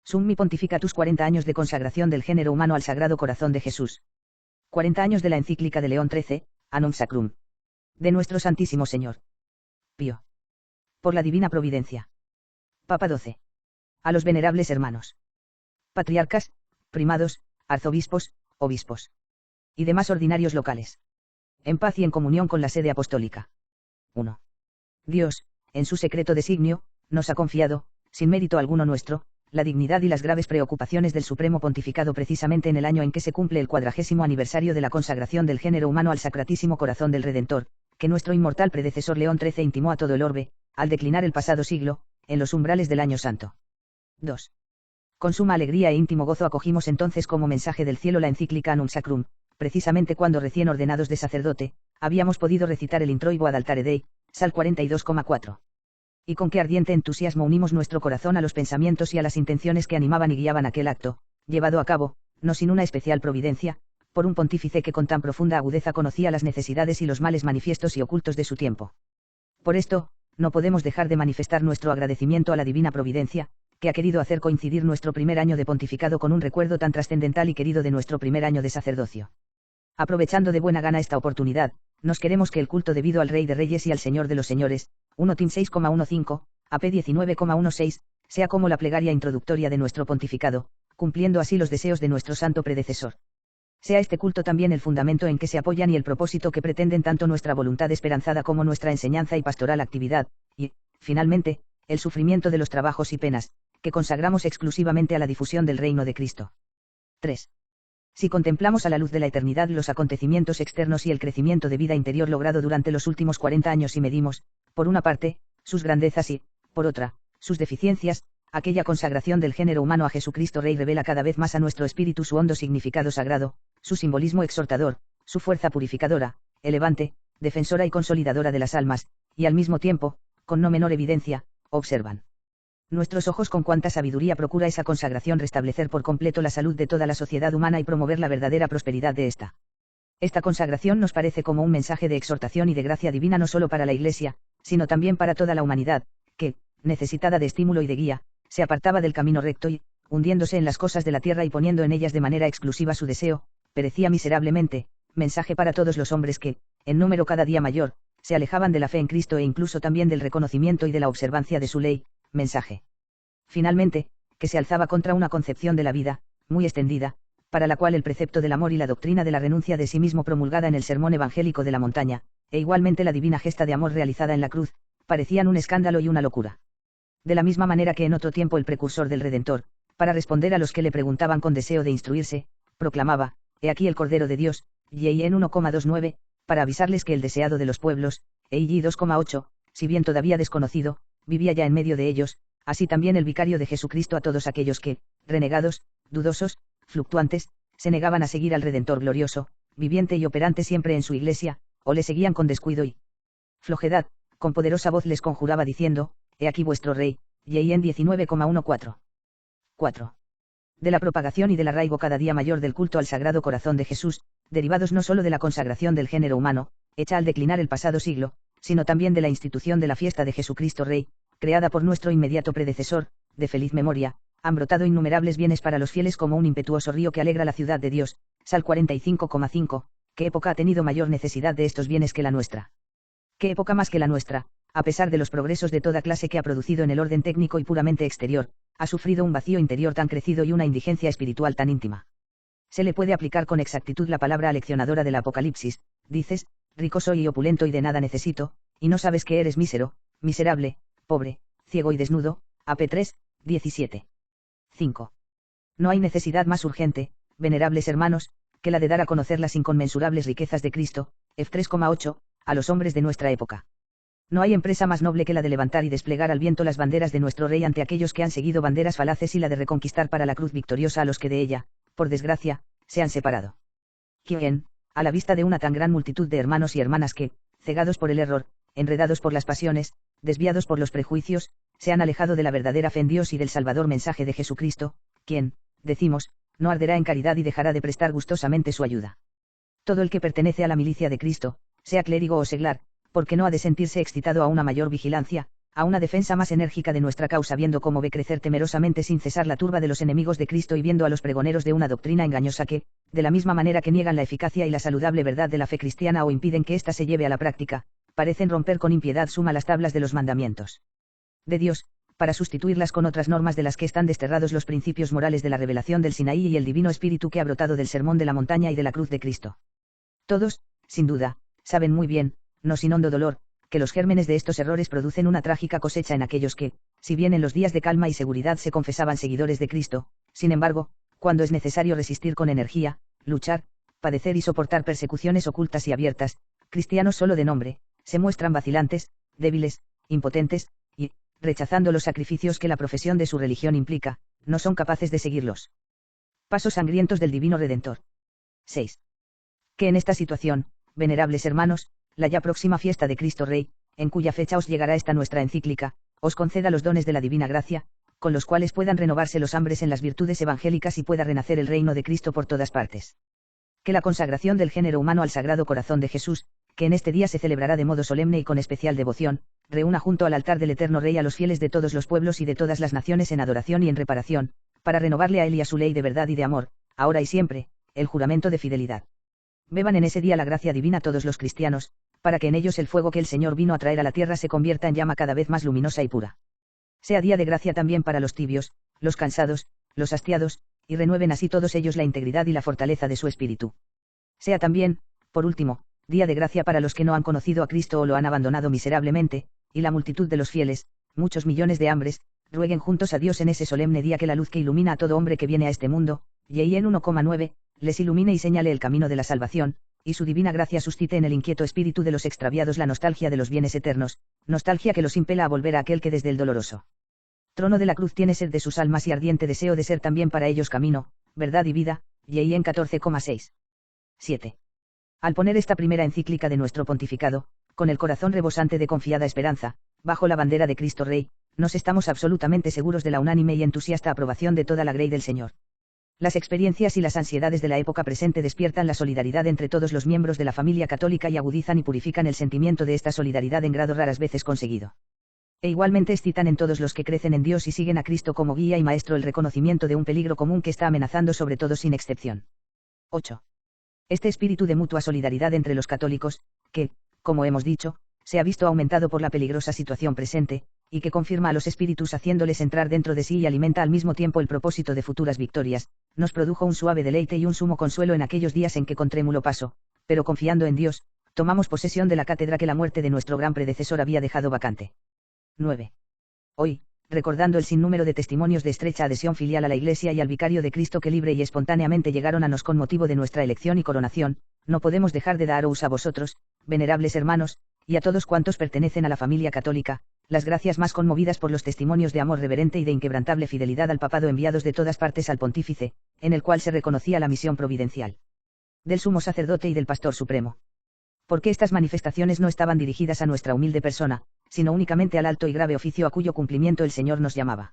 Summi Pontificatus 40 años de consagración del género humano al Sagrado Corazón de Jesús. 40 años de la encíclica de León XIII, Annum Sacrum. De nuestro Santísimo Señor Pío. Por la divina providencia. Papa XII. A los venerables hermanos. Patriarcas, primados, arzobispos, obispos. Y demás ordinarios locales. En paz y en comunión con la sede apostólica. 1. Dios, en su secreto designio, nos ha confiado, sin mérito alguno nuestro, la dignidad y las graves preocupaciones del Supremo Pontificado precisamente en el año en que se cumple el 40º aniversario de la consagración del género humano al Sacratísimo Corazón del Redentor, que nuestro inmortal predecesor León XIII intimó a todo el orbe, al declinar el pasado siglo, en los umbrales del año santo. 2. Con suma alegría e íntimo gozo acogimos entonces como mensaje del cielo la encíclica Annum Sacrum, precisamente cuando recién ordenados de sacerdote, habíamos podido recitar el Introibo ad altare Dei, Sal 42,4. Y con qué ardiente entusiasmo unimos nuestro corazón a los pensamientos y a las intenciones que animaban y guiaban aquel acto, llevado a cabo, no sin una especial providencia, por un pontífice que con tan profunda agudeza conocía las necesidades y los males manifiestos y ocultos de su tiempo. Por esto, no podemos dejar de manifestar nuestro agradecimiento a la divina providencia, que ha querido hacer coincidir nuestro primer año de pontificado con un recuerdo tan trascendental y querido de nuestro primer año de sacerdocio. Aprovechando de buena gana esta oportunidad, nos queremos que el culto debido al Rey de Reyes y al Señor de los Señores, 1 Tim 6,15, AP 19,16, sea como la plegaria introductoria de nuestro pontificado, cumpliendo así los deseos de nuestro santo predecesor. Sea este culto también el fundamento en que se apoyan y el propósito que pretenden tanto nuestra voluntad esperanzada como nuestra enseñanza y pastoral actividad, y, finalmente, el sufrimiento de los trabajos y penas, que consagramos exclusivamente a la difusión del reino de Cristo. 3. Si contemplamos a la luz de la eternidad los acontecimientos externos y el crecimiento de vida interior logrado durante los últimos 40 años y medimos, por una parte, sus grandezas y, por otra, sus deficiencias, aquella consagración del género humano a Jesucristo Rey revela cada vez más a nuestro espíritu su hondo significado sagrado, su simbolismo exhortador, su fuerza purificadora, elevante, defensora y consolidadora de las almas, y al mismo tiempo, con no menor evidencia, observan nuestros ojos con cuánta sabiduría procura esa consagración restablecer por completo la salud de toda la sociedad humana y promover la verdadera prosperidad de ésta. Esta consagración nos parece como un mensaje de exhortación y de gracia divina no solo para la Iglesia, sino también para toda la humanidad, que, necesitada de estímulo y de guía, se apartaba del camino recto y, hundiéndose en las cosas de la tierra y poniendo en ellas de manera exclusiva su deseo, perecía miserablemente, mensaje para todos los hombres que, en número cada día mayor, se alejaban de la fe en Cristo e incluso también del reconocimiento y de la observancia de su ley, mensaje. Finalmente, que se alzaba contra una concepción de la vida, muy extendida, para la cual el precepto del amor y la doctrina de la renuncia de sí mismo promulgada en el sermón evangélico de la montaña, e igualmente la divina gesta de amor realizada en la cruz, parecían un escándalo y una locura. De la misma manera que en otro tiempo el precursor del Redentor, para responder a los que le preguntaban con deseo de instruirse, proclamaba, he aquí el Cordero de Dios, y en 1,29, para avisarles que el deseado de los pueblos, y 2,8, si bien todavía desconocido, vivía ya en medio de ellos, así también el vicario de Jesucristo a todos aquellos que, renegados, dudosos, fluctuantes, se negaban a seguir al Redentor glorioso, viviente y operante siempre en su iglesia, o le seguían con descuido y flojedad, con poderosa voz les conjuraba diciendo, he aquí vuestro rey, y en 19,14. 4. De la propagación y del arraigo cada día mayor del culto al Sagrado Corazón de Jesús, derivados no solo de la consagración del género humano, hecha al declinar el pasado siglo, sino también de la institución de la fiesta de Jesucristo Rey, creada por nuestro inmediato predecesor, de feliz memoria, han brotado innumerables bienes para los fieles como un impetuoso río que alegra la ciudad de Dios, Sal 45,5, ¿qué época ha tenido mayor necesidad de estos bienes que la nuestra? ¿Qué época más que la nuestra, a pesar de los progresos de toda clase que ha producido en el orden técnico y puramente exterior, ha sufrido un vacío interior tan crecido y una indigencia espiritual tan íntima? Se le puede aplicar con exactitud la palabra aleccionadora del Apocalipsis, dices, rico soy y opulento y de nada necesito, y no sabes que eres mísero, miserable, pobre, ciego y desnudo, AP 3, 17. 5. No hay necesidad más urgente, venerables hermanos, que la de dar a conocer las inconmensurables riquezas de Cristo, F3,8, a los hombres de nuestra época. No hay empresa más noble que la de levantar y desplegar al viento las banderas de nuestro Rey ante aquellos que han seguido banderas falaces y la de reconquistar para la cruz victoriosa a los que de ella, por desgracia, se han separado. ¿Quién, a la vista de una tan gran multitud de hermanos y hermanas que, cegados por el error, enredados por las pasiones, desviados por los prejuicios, se han alejado de la verdadera fe en Dios y del salvador mensaje de Jesucristo, quien, decimos, no arderá en caridad y dejará de prestar gustosamente su ayuda? Todo el que pertenece a la milicia de Cristo, sea clérigo o seglar, porque no ha de sentirse excitado a una mayor vigilancia, a una defensa más enérgica de nuestra causa, viendo cómo ve crecer temerosamente sin cesar la turba de los enemigos de Cristo y viendo a los pregoneros de una doctrina engañosa que, de la misma manera que niegan la eficacia y la saludable verdad de la fe cristiana o impiden que ésta se lleve a la práctica, parecen romper con impiedad suma las tablas de los mandamientos de Dios, para sustituirlas con otras normas de las que están desterrados los principios morales de la revelación del Sinaí y el divino espíritu que ha brotado del sermón de la montaña y de la cruz de Cristo. Todos, sin duda, saben muy bien, no sin hondo dolor, que los gérmenes de estos errores producen una trágica cosecha en aquellos que, si bien en los días de calma y seguridad se confesaban seguidores de Cristo, sin embargo, cuando es necesario resistir con energía, luchar, padecer y soportar persecuciones ocultas y abiertas, cristianos solo de nombre, se muestran vacilantes, débiles, impotentes, y, rechazando los sacrificios que la profesión de su religión implica, no son capaces de seguirlos. Pasos sangrientos del Divino Redentor. 6. Que en esta situación, venerables hermanos, la ya próxima fiesta de Cristo Rey, en cuya fecha os llegará esta nuestra encíclica, os conceda los dones de la divina gracia, con los cuales puedan renovarse los hambres en las virtudes evangélicas y pueda renacer el reino de Cristo por todas partes. Que la consagración del género humano al Sagrado Corazón de Jesús, que en este día se celebrará de modo solemne y con especial devoción, reúna junto al altar del Eterno Rey a los fieles de todos los pueblos y de todas las naciones en adoración y en reparación, para renovarle a él y a su ley de verdad y de amor, ahora y siempre, el juramento de fidelidad. Beban en ese día la gracia divina todos los cristianos, para que en ellos el fuego que el Señor vino a traer a la tierra se convierta en llama cada vez más luminosa y pura. Sea día de gracia también para los tibios, los cansados, los hastiados, y renueven así todos ellos la integridad y la fortaleza de su espíritu. Sea también, por último, día de gracia para los que no han conocido a Cristo o lo han abandonado miserablemente, y la multitud de los fieles, muchos millones de hambres, rueguen juntos a Dios en ese solemne día que la luz que ilumina a todo hombre que viene a este mundo, y en 1,9, les ilumine y señale el camino de la salvación, y su divina gracia suscite en el inquieto espíritu de los extraviados la nostalgia de los bienes eternos, nostalgia que los impela a volver a aquel que desde el doloroso trono de la cruz tiene sed de sus almas y ardiente deseo de ser también para ellos camino, verdad y vida, y en 14,6. 7. Al poner esta primera encíclica de nuestro pontificado, con el corazón rebosante de confiada esperanza, bajo la bandera de Cristo Rey, nos estamos absolutamente seguros de la unánime y entusiasta aprobación de toda la grey del Señor. Las experiencias y las ansiedades de la época presente despiertan la solidaridad entre todos los miembros de la familia católica y agudizan y purifican el sentimiento de esta solidaridad en grado raras veces conseguido. E igualmente excitan en todos los que crecen en Dios y siguen a Cristo como guía y maestro el reconocimiento de un peligro común que está amenazando sobre todos sin excepción. 8. Este espíritu de mutua solidaridad entre los católicos, que, como hemos dicho, se ha visto aumentado por la peligrosa situación presente, y que confirma a los espíritus haciéndoles entrar dentro de sí y alimenta al mismo tiempo el propósito de futuras victorias, nos produjo un suave deleite y un sumo consuelo en aquellos días en que con trémulo paso, pero confiando en Dios, tomamos posesión de la cátedra que la muerte de nuestro gran predecesor había dejado vacante. 9. Hoy, recordando el sinnúmero de testimonios de estrecha adhesión filial a la Iglesia y al Vicario de Cristo que libre y espontáneamente llegaron a nos con motivo de nuestra elección y coronación, no podemos dejar de daros a vosotros, venerables hermanos, y a todos cuantos pertenecen a la familia católica, las gracias más conmovidas por los testimonios de amor reverente y de inquebrantable fidelidad al papado enviados de todas partes al pontífice, en el cual se reconocía la misión providencial del sumo sacerdote y del pastor supremo. Porque estas manifestaciones no estaban dirigidas a nuestra humilde persona, sino únicamente al alto y grave oficio a cuyo cumplimiento el Señor nos llamaba.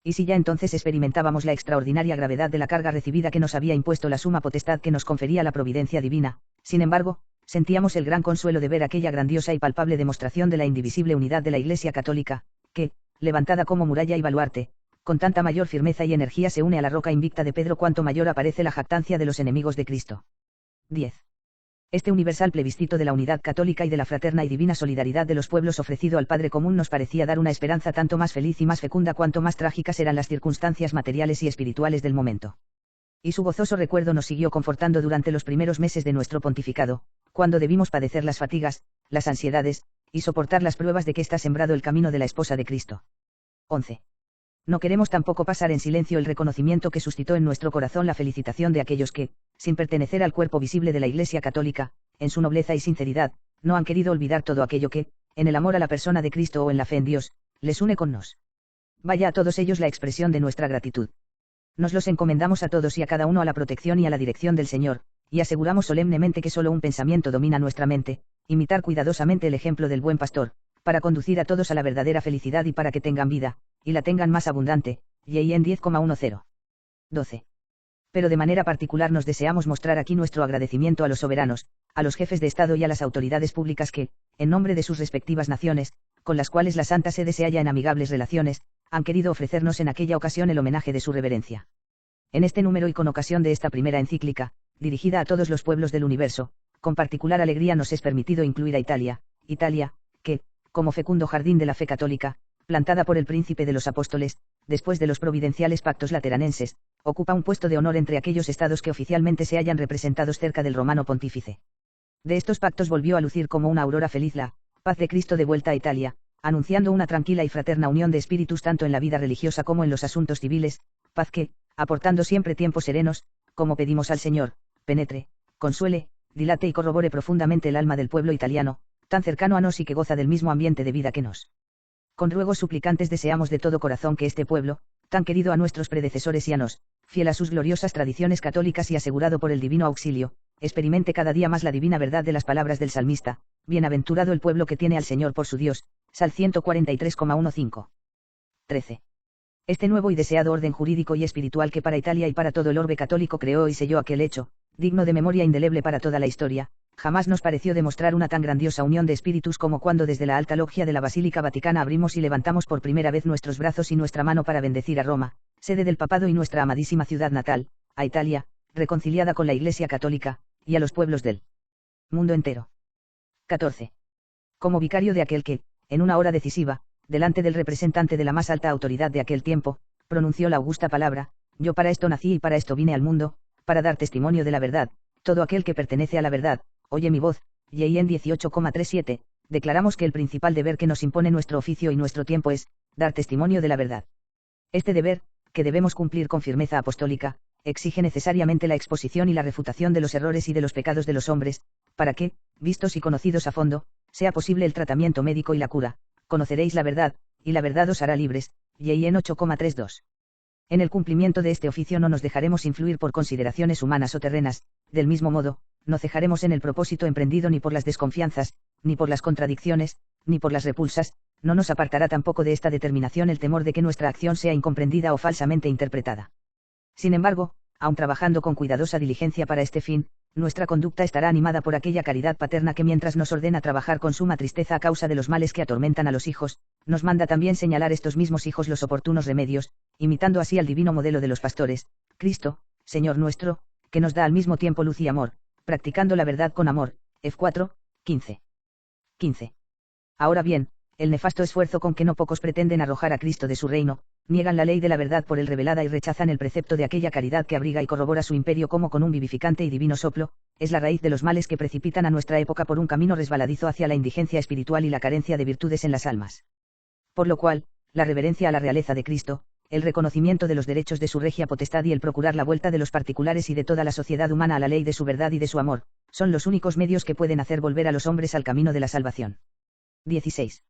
Y si ya entonces experimentábamos la extraordinaria gravedad de la carga recibida que nos había impuesto la suma potestad que nos confería la providencia divina, sin embargo, sentíamos el gran consuelo de ver aquella grandiosa y palpable demostración de la indivisible unidad de la Iglesia católica, que, levantada como muralla y baluarte, con tanta mayor firmeza y energía se une a la roca invicta de Pedro cuanto mayor aparece la jactancia de los enemigos de Cristo. 10. Este universal plebiscito de la unidad católica y de la fraterna y divina solidaridad de los pueblos ofrecido al Padre común nos parecía dar una esperanza tanto más feliz y más fecunda cuanto más trágicas eran las circunstancias materiales y espirituales del momento. Y su gozoso recuerdo nos siguió confortando durante los primeros meses de nuestro pontificado, cuando debimos padecer las fatigas, las ansiedades, y soportar las pruebas de que está sembrado el camino de la esposa de Cristo. 11. No queremos tampoco pasar en silencio el reconocimiento que suscitó en nuestro corazón la felicitación de aquellos que, sin pertenecer al cuerpo visible de la Iglesia católica, en su nobleza y sinceridad, no han querido olvidar todo aquello que, en el amor a la persona de Cristo o en la fe en Dios, les une con nos. Vaya a todos ellos la expresión de nuestra gratitud. Nos los encomendamos a todos y a cada uno a la protección y a la dirección del Señor, y aseguramos solemnemente que solo un pensamiento domina nuestra mente, imitar cuidadosamente el ejemplo del buen pastor, para conducir a todos a la verdadera felicidad y para que tengan vida, y la tengan más abundante, y en 10,10. 12. Pero de manera particular nos deseamos mostrar aquí nuestro agradecimiento a los soberanos, a los jefes de Estado y a las autoridades públicas que, en nombre de sus respectivas naciones, con las cuales la Santa Sede se halla en amigables relaciones, han querido ofrecernos en aquella ocasión el homenaje de su reverencia. En este número y con ocasión de esta primera encíclica, dirigida a todos los pueblos del universo, con particular alegría nos es permitido incluir a Italia, que, como fecundo jardín de la fe católica, plantada por el príncipe de los apóstoles, después de los providenciales pactos lateranenses, ocupa un puesto de honor entre aquellos estados que oficialmente se hallan representados cerca del romano pontífice. De estos pactos volvió a lucir como una aurora feliz la paz de Cristo de vuelta a Italia, anunciando una tranquila y fraterna unión de espíritus tanto en la vida religiosa como en los asuntos civiles, paz que, aportando siempre tiempos serenos, como pedimos al Señor, penetre, consuele, dilate y corrobore profundamente el alma del pueblo italiano, tan cercano a nos y que goza del mismo ambiente de vida que nos. Con ruegos suplicantes deseamos de todo corazón que este pueblo, tan querido a nuestros predecesores y a nos, fiel a sus gloriosas tradiciones católicas y asegurado por el divino auxilio, experimente cada día más la divina verdad de las palabras del salmista: bienaventurado el pueblo que tiene al Señor por su Dios, Sal 143,15. 13. Este nuevo y deseado orden jurídico y espiritual que para Italia y para todo el orbe católico creó y selló aquel hecho, digno de memoria indeleble para toda la historia, jamás nos pareció demostrar una tan grandiosa unión de espíritus como cuando desde la alta loggia de la Basílica Vaticana abrimos y levantamos por primera vez nuestros brazos y nuestra mano para bendecir a Roma, sede del papado y nuestra amadísima ciudad natal, a Italia, reconciliada con la Iglesia católica, y a los pueblos del mundo entero. 14. Como vicario de aquel que, en una hora decisiva, delante del representante de la más alta autoridad de aquel tiempo, pronunció la augusta palabra: yo para esto nací y para esto vine al mundo, para dar testimonio de la verdad, todo aquel que pertenece a la verdad, oye mi voz, y en 18,37, declaramos que el principal deber que nos impone nuestro oficio y nuestro tiempo es, dar testimonio de la verdad. Este deber, que debemos cumplir con firmeza apostólica, exige necesariamente la exposición y la refutación de los errores y de los pecados de los hombres, para que, vistos y conocidos a fondo, sea posible el tratamiento médico y la cura. Conoceréis la verdad, y la verdad os hará libres, y en 8,32. En el cumplimiento de este oficio no nos dejaremos influir por consideraciones humanas o terrenas, del mismo modo, no cejaremos en el propósito emprendido ni por las desconfianzas, ni por las contradicciones, ni por las repulsas, no nos apartará tampoco de esta determinación el temor de que nuestra acción sea incomprendida o falsamente interpretada. Sin embargo, aun trabajando con cuidadosa diligencia para este fin, nuestra conducta estará animada por aquella caridad paterna que mientras nos ordena trabajar con suma tristeza a causa de los males que atormentan a los hijos, nos manda también señalar estos mismos hijos los oportunos remedios, imitando así al divino modelo de los pastores, Cristo, Señor nuestro, que nos da al mismo tiempo luz y amor, practicando la verdad con amor. F4, 15. 15. Ahora bien, el nefasto esfuerzo con que no pocos pretenden arrojar a Cristo de su reino, niegan la ley de la verdad por él revelada y rechazan el precepto de aquella caridad que abriga y corrobora su imperio como con un vivificante y divino soplo, es la raíz de los males que precipitan a nuestra época por un camino resbaladizo hacia la indigencia espiritual y la carencia de virtudes en las almas. Por lo cual, la reverencia a la realeza de Cristo, el reconocimiento de los derechos de su regia potestad y el procurar la vuelta de los particulares y de toda la sociedad humana a la ley de su verdad y de su amor, son los únicos medios que pueden hacer volver a los hombres al camino de la salvación. 16.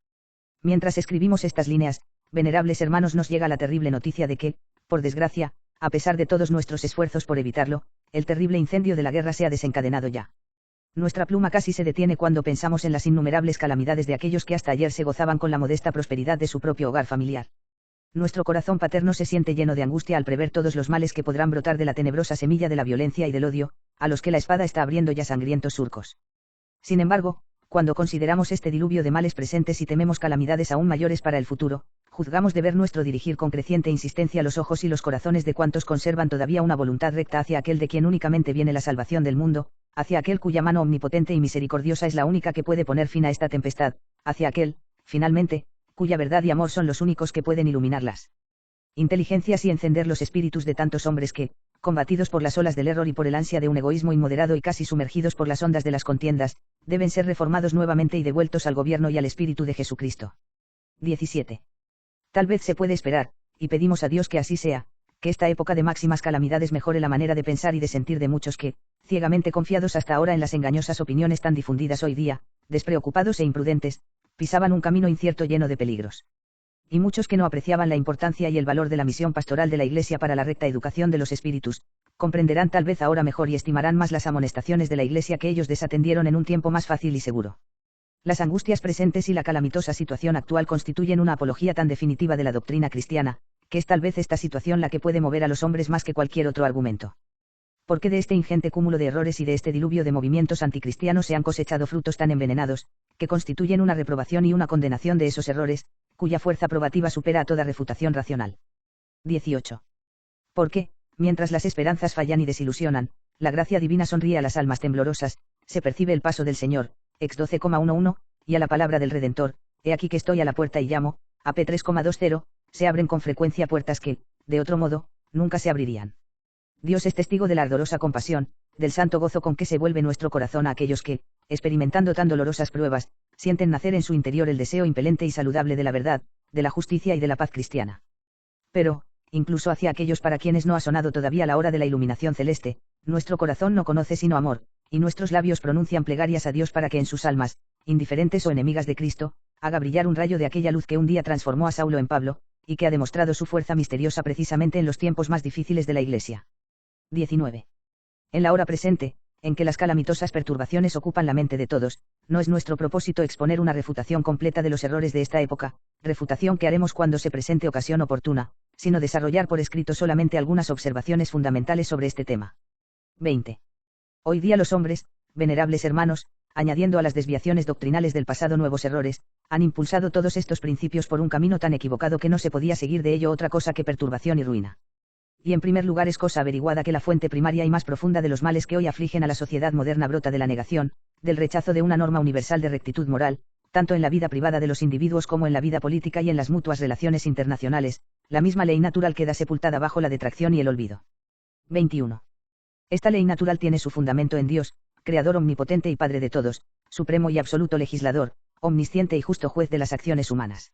Mientras escribimos estas líneas, venerables hermanos, nos llega la terrible noticia de que, por desgracia, a pesar de todos nuestros esfuerzos por evitarlo, el terrible incendio de la guerra se ha desencadenado ya. Nuestra pluma casi se detiene cuando pensamos en las innumerables calamidades de aquellos que hasta ayer se gozaban con la modesta prosperidad de su propio hogar familiar. Nuestro corazón paterno se siente lleno de angustia al prever todos los males que podrán brotar de la tenebrosa semilla de la violencia y del odio, a los que la espada está abriendo ya sangrientos surcos. Sin embargo, cuando consideramos este diluvio de males presentes y tememos calamidades aún mayores para el futuro, juzgamos deber nuestro dirigir con creciente insistencia los ojos y los corazones de cuantos conservan todavía una voluntad recta hacia aquel de quien únicamente viene la salvación del mundo, hacia aquel cuya mano omnipotente y misericordiosa es la única que puede poner fin a esta tempestad, hacia aquel, finalmente, cuya verdad y amor son los únicos que pueden iluminarlas inteligencias y encender los espíritus de tantos hombres que, combatidos por las olas del error y por el ansia de un egoísmo inmoderado y casi sumergidos por las ondas de las contiendas, deben ser reformados nuevamente y devueltos al gobierno y al Espíritu de Jesucristo. 17. Tal vez se puede esperar, y pedimos a Dios que así sea, que esta época de máximas calamidades mejore la manera de pensar y de sentir de muchos que, ciegamente confiados hasta ahora en las engañosas opiniones tan difundidas hoy día, despreocupados e imprudentes, pisaban un camino incierto lleno de peligros. Y muchos que no apreciaban la importancia y el valor de la misión pastoral de la Iglesia para la recta educación de los espíritus, comprenderán tal vez ahora mejor y estimarán más las amonestaciones de la Iglesia que ellos desatendieron en un tiempo más fácil y seguro. Las angustias presentes y la calamitosa situación actual constituyen una apología tan definitiva de la doctrina cristiana, que es tal vez esta situación la que puede mover a los hombres más que cualquier otro argumento. ¿Por qué de este ingente cúmulo de errores y de este diluvio de movimientos anticristianos se han cosechado frutos tan envenenados, que constituyen una reprobación y una condenación de esos errores, cuya fuerza probativa supera a toda refutación racional? 18. Porque, mientras las esperanzas fallan y desilusionan, la gracia divina sonríe a las almas temblorosas, se percibe el paso del Señor, ex 12,11, y a la palabra del Redentor, he aquí que estoy a la puerta y llamo, AP 3,20, se abren con frecuencia puertas que, de otro modo, nunca se abrirían. Dios es testigo de la ardorosa compasión, del santo gozo con que se vuelve nuestro corazón a aquellos que, experimentando tan dolorosas pruebas, sienten nacer en su interior el deseo impelente y saludable de la verdad, de la justicia y de la paz cristiana. Pero, incluso hacia aquellos para quienes no ha sonado todavía la hora de la iluminación celeste, nuestro corazón no conoce sino amor, y nuestros labios pronuncian plegarias a Dios para que en sus almas, indiferentes o enemigas de Cristo, haga brillar un rayo de aquella luz que un día transformó a Saulo en Pablo, y que ha demostrado su fuerza misteriosa precisamente en los tiempos más difíciles de la Iglesia. 19. En la hora presente, en que las calamitosas perturbaciones ocupan la mente de todos, no es nuestro propósito exponer una refutación completa de los errores de esta época, refutación que haremos cuando se presente ocasión oportuna, sino desarrollar por escrito solamente algunas observaciones fundamentales sobre este tema. 20. Hoy día los hombres, venerables hermanos, añadiendo a las desviaciones doctrinales del pasado nuevos errores, han impulsado todos estos principios por un camino tan equivocado que no se podía seguir de ello otra cosa que perturbación y ruina. Y en primer lugar es cosa averiguada que la fuente primaria y más profunda de los males que hoy afligen a la sociedad moderna brota de la negación, del rechazo de una norma universal de rectitud moral, tanto en la vida privada de los individuos como en la vida política y en las mutuas relaciones internacionales, la misma ley natural queda sepultada bajo la detracción y el olvido. 21. Esta ley natural tiene su fundamento en Dios, Creador omnipotente y Padre de todos, supremo y absoluto legislador, omnisciente y justo juez de las acciones humanas.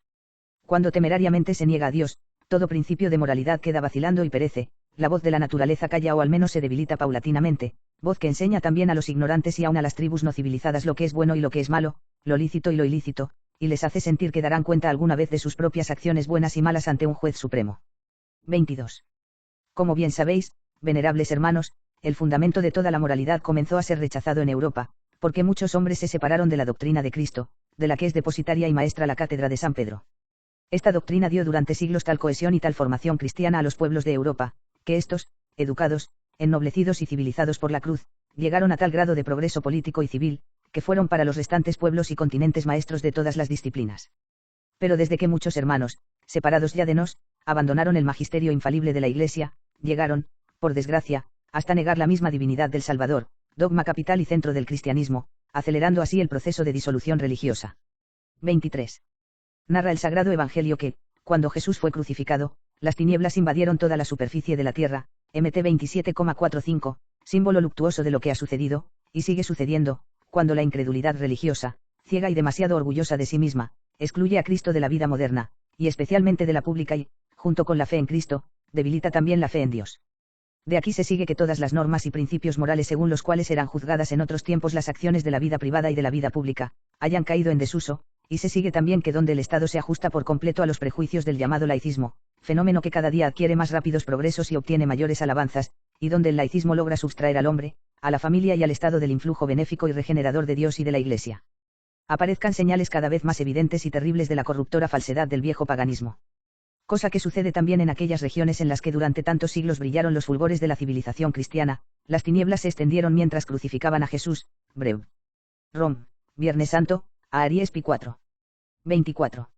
Cuando temerariamente se niega a Dios, todo principio de moralidad queda vacilando y perece, la voz de la naturaleza calla o al menos se debilita paulatinamente, voz que enseña también a los ignorantes y aun a las tribus no civilizadas lo que es bueno y lo que es malo, lo lícito y lo ilícito, y les hace sentir que darán cuenta alguna vez de sus propias acciones buenas y malas ante un juez supremo. 22. Como bien sabéis, venerables hermanos, el fundamento de toda la moralidad comenzó a ser rechazado en Europa, porque muchos hombres se separaron de la doctrina de Cristo, de la que es depositaria y maestra la cátedra de San Pedro. Esta doctrina dio durante siglos tal cohesión y tal formación cristiana a los pueblos de Europa, que estos, educados, ennoblecidos y civilizados por la cruz, llegaron a tal grado de progreso político y civil, que fueron para los restantes pueblos y continentes maestros de todas las disciplinas. Pero desde que muchos hermanos, separados ya de nos, abandonaron el magisterio infalible de la Iglesia, llegaron, por desgracia, hasta negar la misma divinidad del Salvador, dogma capital y centro del cristianismo, acelerando así el proceso de disolución religiosa. 23. Narra el Sagrado Evangelio que, cuando Jesús fue crucificado, las tinieblas invadieron toda la superficie de la tierra, MT 27,45, símbolo luctuoso de lo que ha sucedido, y sigue sucediendo, cuando la incredulidad religiosa, ciega y demasiado orgullosa de sí misma, excluye a Cristo de la vida moderna, y especialmente de la pública y, junto con la fe en Cristo, debilita también la fe en Dios. De aquí se sigue que todas las normas y principios morales según los cuales eran juzgadas en otros tiempos las acciones de la vida privada y de la vida pública, hayan caído en desuso, y se sigue también que donde el Estado se ajusta por completo a los prejuicios del llamado laicismo, fenómeno que cada día adquiere más rápidos progresos y obtiene mayores alabanzas, y donde el laicismo logra sustraer al hombre, a la familia y al Estado del influjo benéfico y regenerador de Dios y de la Iglesia. Aparezcan señales cada vez más evidentes y terribles de la corruptora falsedad del viejo paganismo. Cosa que sucede también en aquellas regiones en las que durante tantos siglos brillaron los fulgores de la civilización cristiana, las tinieblas se extendieron mientras crucificaban a Jesús, Breu. Rom, Viernes Santo, a Aries Pi 4. 24.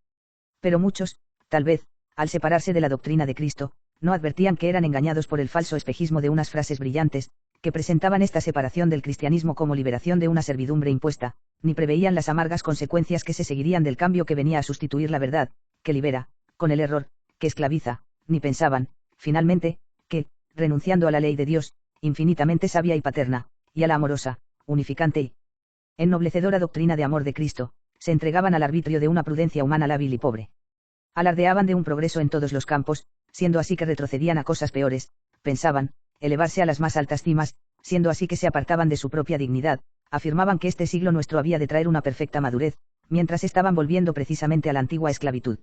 Pero muchos, tal vez, al separarse de la doctrina de Cristo, no advertían que eran engañados por el falso espejismo de unas frases brillantes, que presentaban esta separación del cristianismo como liberación de una servidumbre impuesta, ni preveían las amargas consecuencias que se seguirían del cambio que venía a sustituir la verdad, que libera, con el error, que esclaviza, ni pensaban, finalmente, que, renunciando a la ley de Dios, infinitamente sabia y paterna, y a la amorosa, unificante y ennoblecedora doctrina de amor de Cristo, se entregaban al arbitrio de una prudencia humana lábil y pobre. Alardeaban de un progreso en todos los campos, siendo así que retrocedían a cosas peores, pensaban, elevarse a las más altas cimas, siendo así que se apartaban de su propia dignidad, afirmaban que este siglo nuestro había de traer una perfecta madurez, mientras estaban volviendo precisamente a la antigua esclavitud.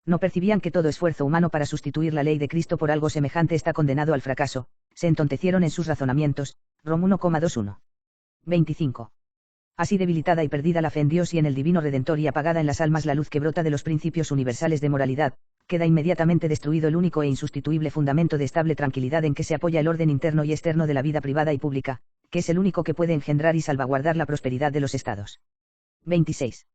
No percibían que todo esfuerzo humano para sustituir la ley de Cristo por algo semejante está condenado al fracaso, se entontecieron en sus razonamientos, Rom 1,21. 25. Así debilitada y perdida la fe en Dios y en el divino Redentor y apagada en las almas la luz que brota de los principios universales de moralidad, queda inmediatamente destruido el único e insustituible fundamento de estable tranquilidad en que se apoya el orden interno y externo de la vida privada y pública, que es el único que puede engendrar y salvaguardar la prosperidad de los estados. 26.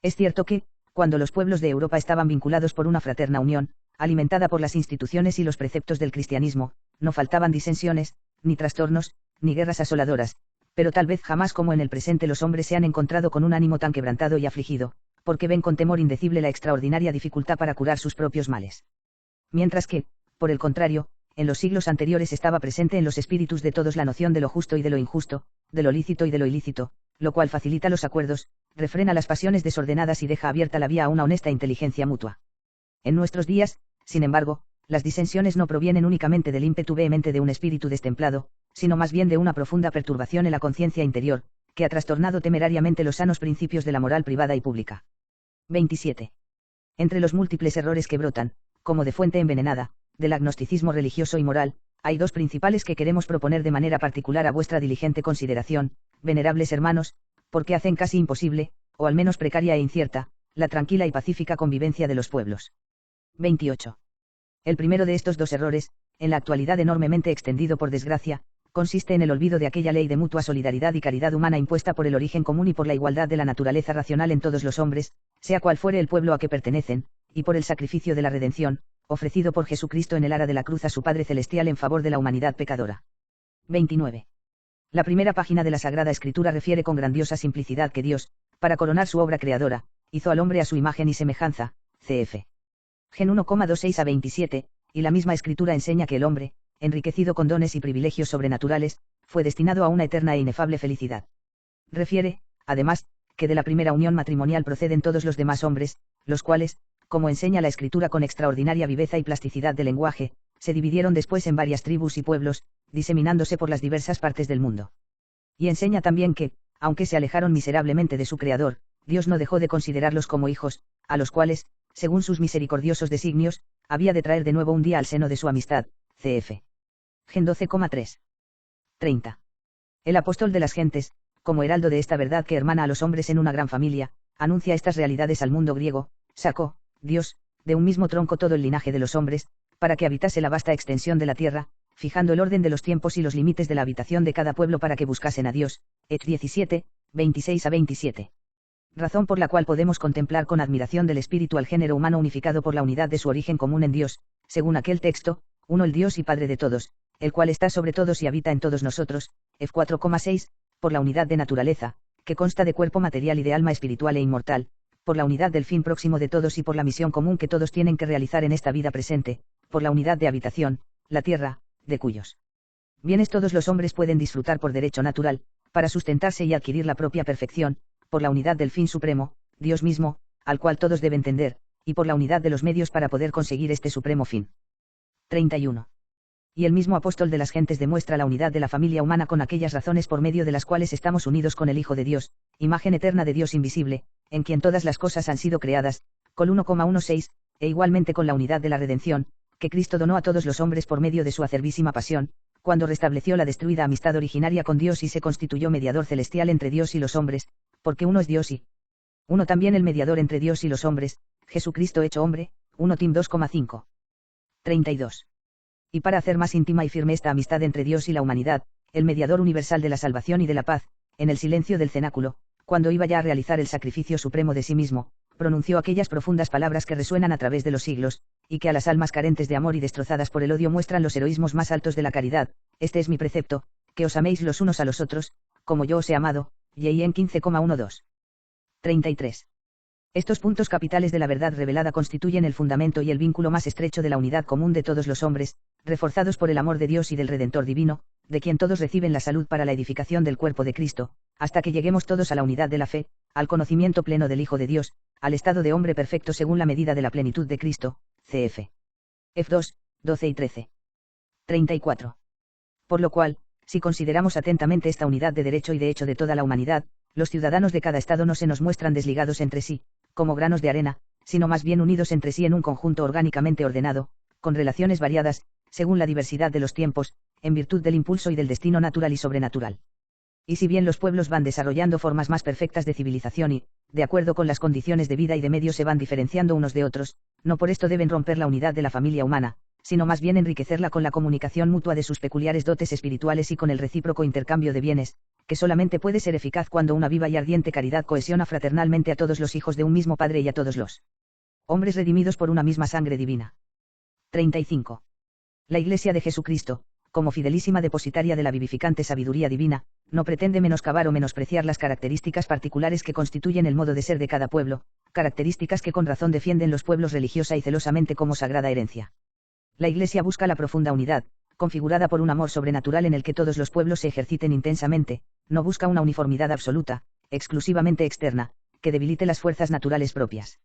Es cierto que, cuando los pueblos de Europa estaban vinculados por una fraterna unión, alimentada por las instituciones y los preceptos del cristianismo, no faltaban disensiones, ni trastornos, ni guerras asoladoras, pero tal vez jamás como en el presente los hombres se han encontrado con un ánimo tan quebrantado y afligido, porque ven con temor indecible la extraordinaria dificultad para curar sus propios males. Mientras que, por el contrario, en los siglos anteriores estaba presente en los espíritus de todos la noción de lo justo y de lo injusto, de lo lícito y de lo ilícito, lo cual facilita los acuerdos, refrena las pasiones desordenadas y deja abierta la vía a una honesta inteligencia mutua. En nuestros días, sin embargo, las disensiones no provienen únicamente del ímpetu vehemente de un espíritu destemplado, sino más bien de una profunda perturbación en la conciencia interior, que ha trastornado temerariamente los sanos principios de la moral privada y pública. 27. Entre los múltiples errores que brotan, como de fuente envenenada, del agnosticismo religioso y moral, hay dos principales que queremos proponer de manera particular a vuestra diligente consideración, venerables hermanos, porque hacen casi imposible, o al menos precaria e incierta, la tranquila y pacífica convivencia de los pueblos. 28. El primero de estos dos errores, en la actualidad enormemente extendido por desgracia, consiste en el olvido de aquella ley de mutua solidaridad y caridad humana impuesta por el origen común y por la igualdad de la naturaleza racional en todos los hombres, sea cual fuere el pueblo a que pertenecen, y por el sacrificio de la redención, ofrecido por Jesucristo en el ara de la cruz a su Padre Celestial en favor de la humanidad pecadora. 29. La primera página de la Sagrada Escritura refiere con grandiosa simplicidad que Dios, para coronar su obra creadora, hizo al hombre a su imagen y semejanza, cf. Gen 1,26 a 27, y la misma Escritura enseña que el hombre, enriquecido con dones y privilegios sobrenaturales, fue destinado a una eterna e inefable felicidad. Refiere, además, que de la primera unión matrimonial proceden todos los demás hombres, los cuales, como enseña la Escritura con extraordinaria viveza y plasticidad de lenguaje, se dividieron después en varias tribus y pueblos, diseminándose por las diversas partes del mundo. Y enseña también que, aunque se alejaron miserablemente de su Creador, Dios no dejó de considerarlos como hijos, a los cuales, según sus misericordiosos designios, había de traer de nuevo un día al seno de su amistad, cf. Gen 12,3. 30. El apóstol de las gentes, como heraldo de esta verdad que hermana a los hombres en una gran familia, anuncia estas realidades al mundo griego, sacó, Dios, de un mismo tronco todo el linaje de los hombres, para que habitase la vasta extensión de la tierra, fijando el orden de los tiempos y los límites de la habitación de cada pueblo para que buscasen a Dios, Et 17, 26 a 27. Razón por la cual podemos contemplar con admiración del espíritu al género humano unificado por la unidad de su origen común en Dios, según aquel texto, uno el Dios y Padre de todos, el cual está sobre todos y habita en todos nosotros, F 4,6, por la unidad de naturaleza, que consta de cuerpo material y de alma espiritual e inmortal, por la unidad del fin próximo de todos y por la misión común que todos tienen que realizar en esta vida presente, por la unidad de habitación, la tierra, de cuyos bienes todos los hombres pueden disfrutar por derecho natural, para sustentarse y adquirir la propia perfección, por la unidad del fin supremo, Dios mismo, al cual todos deben tender, y por la unidad de los medios para poder conseguir este supremo fin. 31. Y el mismo apóstol de las gentes demuestra la unidad de la familia humana con aquellas razones por medio de las cuales estamos unidos con el Hijo de Dios, imagen eterna de Dios invisible, en quien todas las cosas han sido creadas, col 1,16, e igualmente con la unidad de la redención, que Cristo donó a todos los hombres por medio de su acervísima pasión, cuando restableció la destruida amistad originaria con Dios y se constituyó mediador celestial entre Dios y los hombres, porque uno es Dios y uno también el mediador entre Dios y los hombres, Jesucristo hecho hombre, 1 Tim 2,5. 32. Y para hacer más íntima y firme esta amistad entre Dios y la humanidad, el mediador universal de la salvación y de la paz, en el silencio del cenáculo, cuando iba ya a realizar el sacrificio supremo de sí mismo, pronunció aquellas profundas palabras que resuenan a través de los siglos, y que a las almas carentes de amor y destrozadas por el odio muestran los heroísmos más altos de la caridad. Este es mi precepto, que os améis los unos a los otros, como yo os he amado. Y en 15,12. 33. Estos puntos capitales de la verdad revelada constituyen el fundamento y el vínculo más estrecho de la unidad común de todos los hombres, reforzados por el amor de Dios y del Redentor divino, de quien todos reciben la salud para la edificación del cuerpo de Cristo, hasta que lleguemos todos a la unidad de la fe, al conocimiento pleno del Hijo de Dios, al estado de hombre perfecto según la medida de la plenitud de Cristo, cf. F2, 12 y 13. 34. Por lo cual, si consideramos atentamente esta unidad de derecho y de hecho de toda la humanidad, los ciudadanos de cada estado no se nos muestran desligados entre sí, como granos de arena, sino más bien unidos entre sí en un conjunto orgánicamente ordenado, con relaciones variadas, según la diversidad de los tiempos, en virtud del impulso y del destino natural y sobrenatural. Y si bien los pueblos van desarrollando formas más perfectas de civilización y, de acuerdo con las condiciones de vida y de medios se van diferenciando unos de otros, no por esto deben romper la unidad de la familia humana, sino más bien enriquecerla con la comunicación mutua de sus peculiares dotes espirituales y con el recíproco intercambio de bienes, que solamente puede ser eficaz cuando una viva y ardiente caridad cohesiona fraternalmente a todos los hijos de un mismo Padre y a todos los hombres redimidos por una misma sangre divina. 35. La Iglesia de Jesucristo, como fidelísima depositaria de la vivificante sabiduría divina, no pretende menoscabar o menospreciar las características particulares que constituyen el modo de ser de cada pueblo, características que con razón defienden los pueblos religiosa y celosamente como sagrada herencia. La Iglesia busca la profunda unidad, configurada por un amor sobrenatural en el que todos los pueblos se ejerciten intensamente, no busca una uniformidad absoluta, exclusivamente externa, que debilite las fuerzas naturales propias.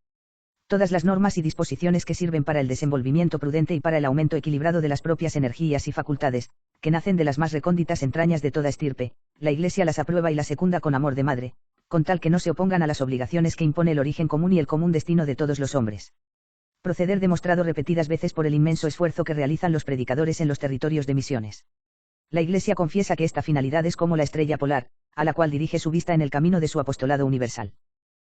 Todas las normas y disposiciones que sirven para el desenvolvimiento prudente y para el aumento equilibrado de las propias energías y facultades, que nacen de las más recónditas entrañas de toda estirpe, la Iglesia las aprueba y las secunda con amor de madre, con tal que no se opongan a las obligaciones que impone el origen común y el común destino de todos los hombres. Proceder demostrado repetidas veces por el inmenso esfuerzo que realizan los predicadores en los territorios de misiones. La Iglesia confiesa que esta finalidad es como la estrella polar, a la cual dirige su vista en el camino de su apostolado universal.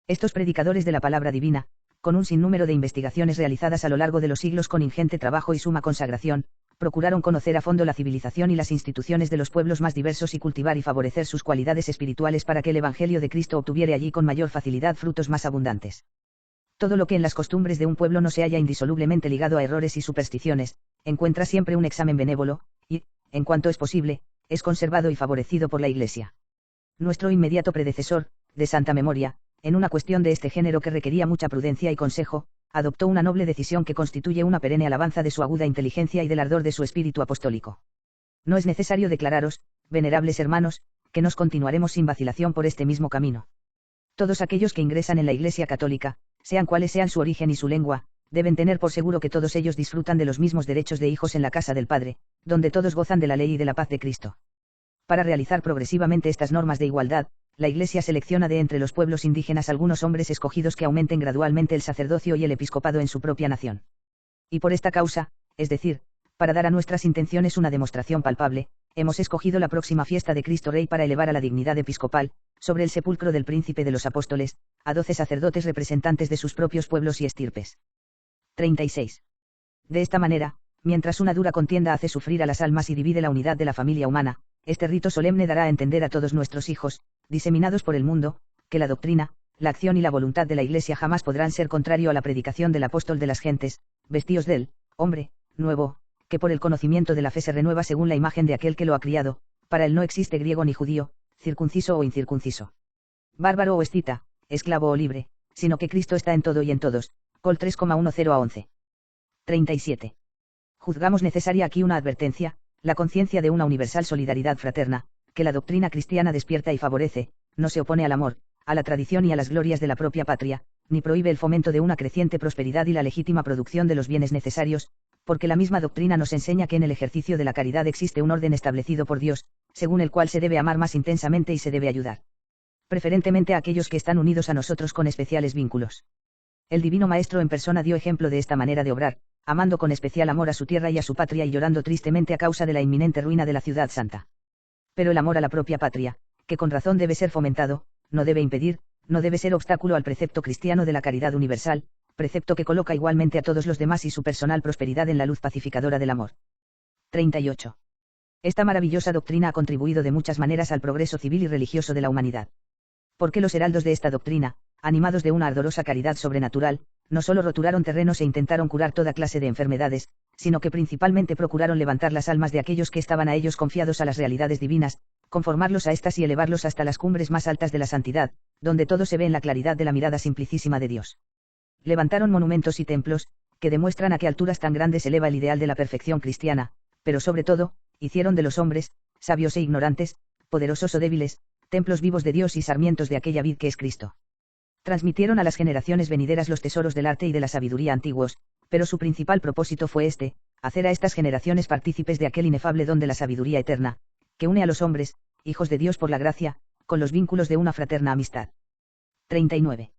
Estos predicadores de la palabra divina, con un sinnúmero de investigaciones realizadas a lo largo de los siglos con ingente trabajo y suma consagración, procuraron conocer a fondo la civilización y las instituciones de los pueblos más diversos y cultivar y favorecer sus cualidades espirituales para que el Evangelio de Cristo obtuviera allí con mayor facilidad frutos más abundantes. Todo lo que en las costumbres de un pueblo no se haya indisolublemente ligado a errores y supersticiones, encuentra siempre un examen benévolo, y, en cuanto es posible, es conservado y favorecido por la Iglesia. Nuestro inmediato predecesor, de santa memoria, en una cuestión de este género que requería mucha prudencia y consejo, adoptó una noble decisión que constituye una perenne alabanza de su aguda inteligencia y del ardor de su espíritu apostólico. No es necesario declararos, venerables hermanos, que nos continuaremos sin vacilación por este mismo camino. Todos aquellos que ingresan en la Iglesia católica, sean cuales sean su origen y su lengua, deben tener por seguro que todos ellos disfrutan de los mismos derechos de hijos en la casa del Padre, donde todos gozan de la ley y de la paz de Cristo. Para realizar progresivamente estas normas de igualdad, la Iglesia selecciona de entre los pueblos indígenas algunos hombres escogidos que aumenten gradualmente el sacerdocio y el episcopado en su propia nación. Y por esta causa, es decir, para dar a nuestras intenciones una demostración palpable, hemos escogido la próxima fiesta de Cristo Rey para elevar a la dignidad episcopal, sobre el sepulcro del príncipe de los apóstoles, a 12 sacerdotes representantes de sus propios pueblos y estirpes. 36. De esta manera, mientras una dura contienda hace sufrir a las almas y divide la unidad de la familia humana, este rito solemne dará a entender a todos nuestros hijos, diseminados por el mundo, que la doctrina, la acción y la voluntad de la Iglesia jamás podrán ser contrario a la predicación del apóstol de las gentes, vestidos del hombre nuevo, que por el conocimiento de la fe se renueva según la imagen de aquel que lo ha criado. Para él no existe griego ni judío, circunciso o incircunciso, bárbaro o escita, esclavo o libre, sino que Cristo está en todo y en todos. Col 3,10 a 11. 37. Juzgamos necesaria aquí una advertencia, la conciencia de una universal solidaridad fraterna, que la doctrina cristiana despierta y favorece, no se opone al amor, a la tradición y a las glorias de la propia patria, ni prohíbe el fomento de una creciente prosperidad y la legítima producción de los bienes necesarios, porque la misma doctrina nos enseña que en el ejercicio de la caridad existe un orden establecido por Dios, según el cual se debe amar más intensamente y se debe ayudar preferentemente a aquellos que están unidos a nosotros con especiales vínculos. El Divino Maestro en persona dio ejemplo de esta manera de obrar, amando con especial amor a su tierra y a su patria y llorando tristemente a causa de la inminente ruina de la ciudad santa. Pero el amor a la propia patria, que con razón debe ser fomentado, no debe impedir, no debe ser obstáculo al precepto cristiano de la caridad universal, precepto que coloca igualmente a todos los demás y su personal prosperidad en la luz pacificadora del amor. 38. Esta maravillosa doctrina ha contribuido de muchas maneras al progreso civil y religioso de la humanidad. Porque los heraldos de esta doctrina, animados de una ardorosa caridad sobrenatural, no solo roturaron terrenos e intentaron curar toda clase de enfermedades, sino que principalmente procuraron levantar las almas de aquellos que estaban a ellos confiados a las realidades divinas, conformarlos a éstas y elevarlos hasta las cumbres más altas de la santidad, donde todo se ve en la claridad de la mirada simplicísima de Dios. Levantaron monumentos y templos, que demuestran a qué alturas tan grandes eleva el ideal de la perfección cristiana, pero sobre todo, hicieron de los hombres, sabios e ignorantes, poderosos o débiles, templos vivos de Dios y sarmientos de aquella vid que es Cristo. Transmitieron a las generaciones venideras los tesoros del arte y de la sabiduría antiguos, pero su principal propósito fue hacer a estas generaciones partícipes de aquel inefable don de la sabiduría eterna, que une a los hombres, hijos de Dios por la gracia, con los vínculos de una fraterna amistad. 39.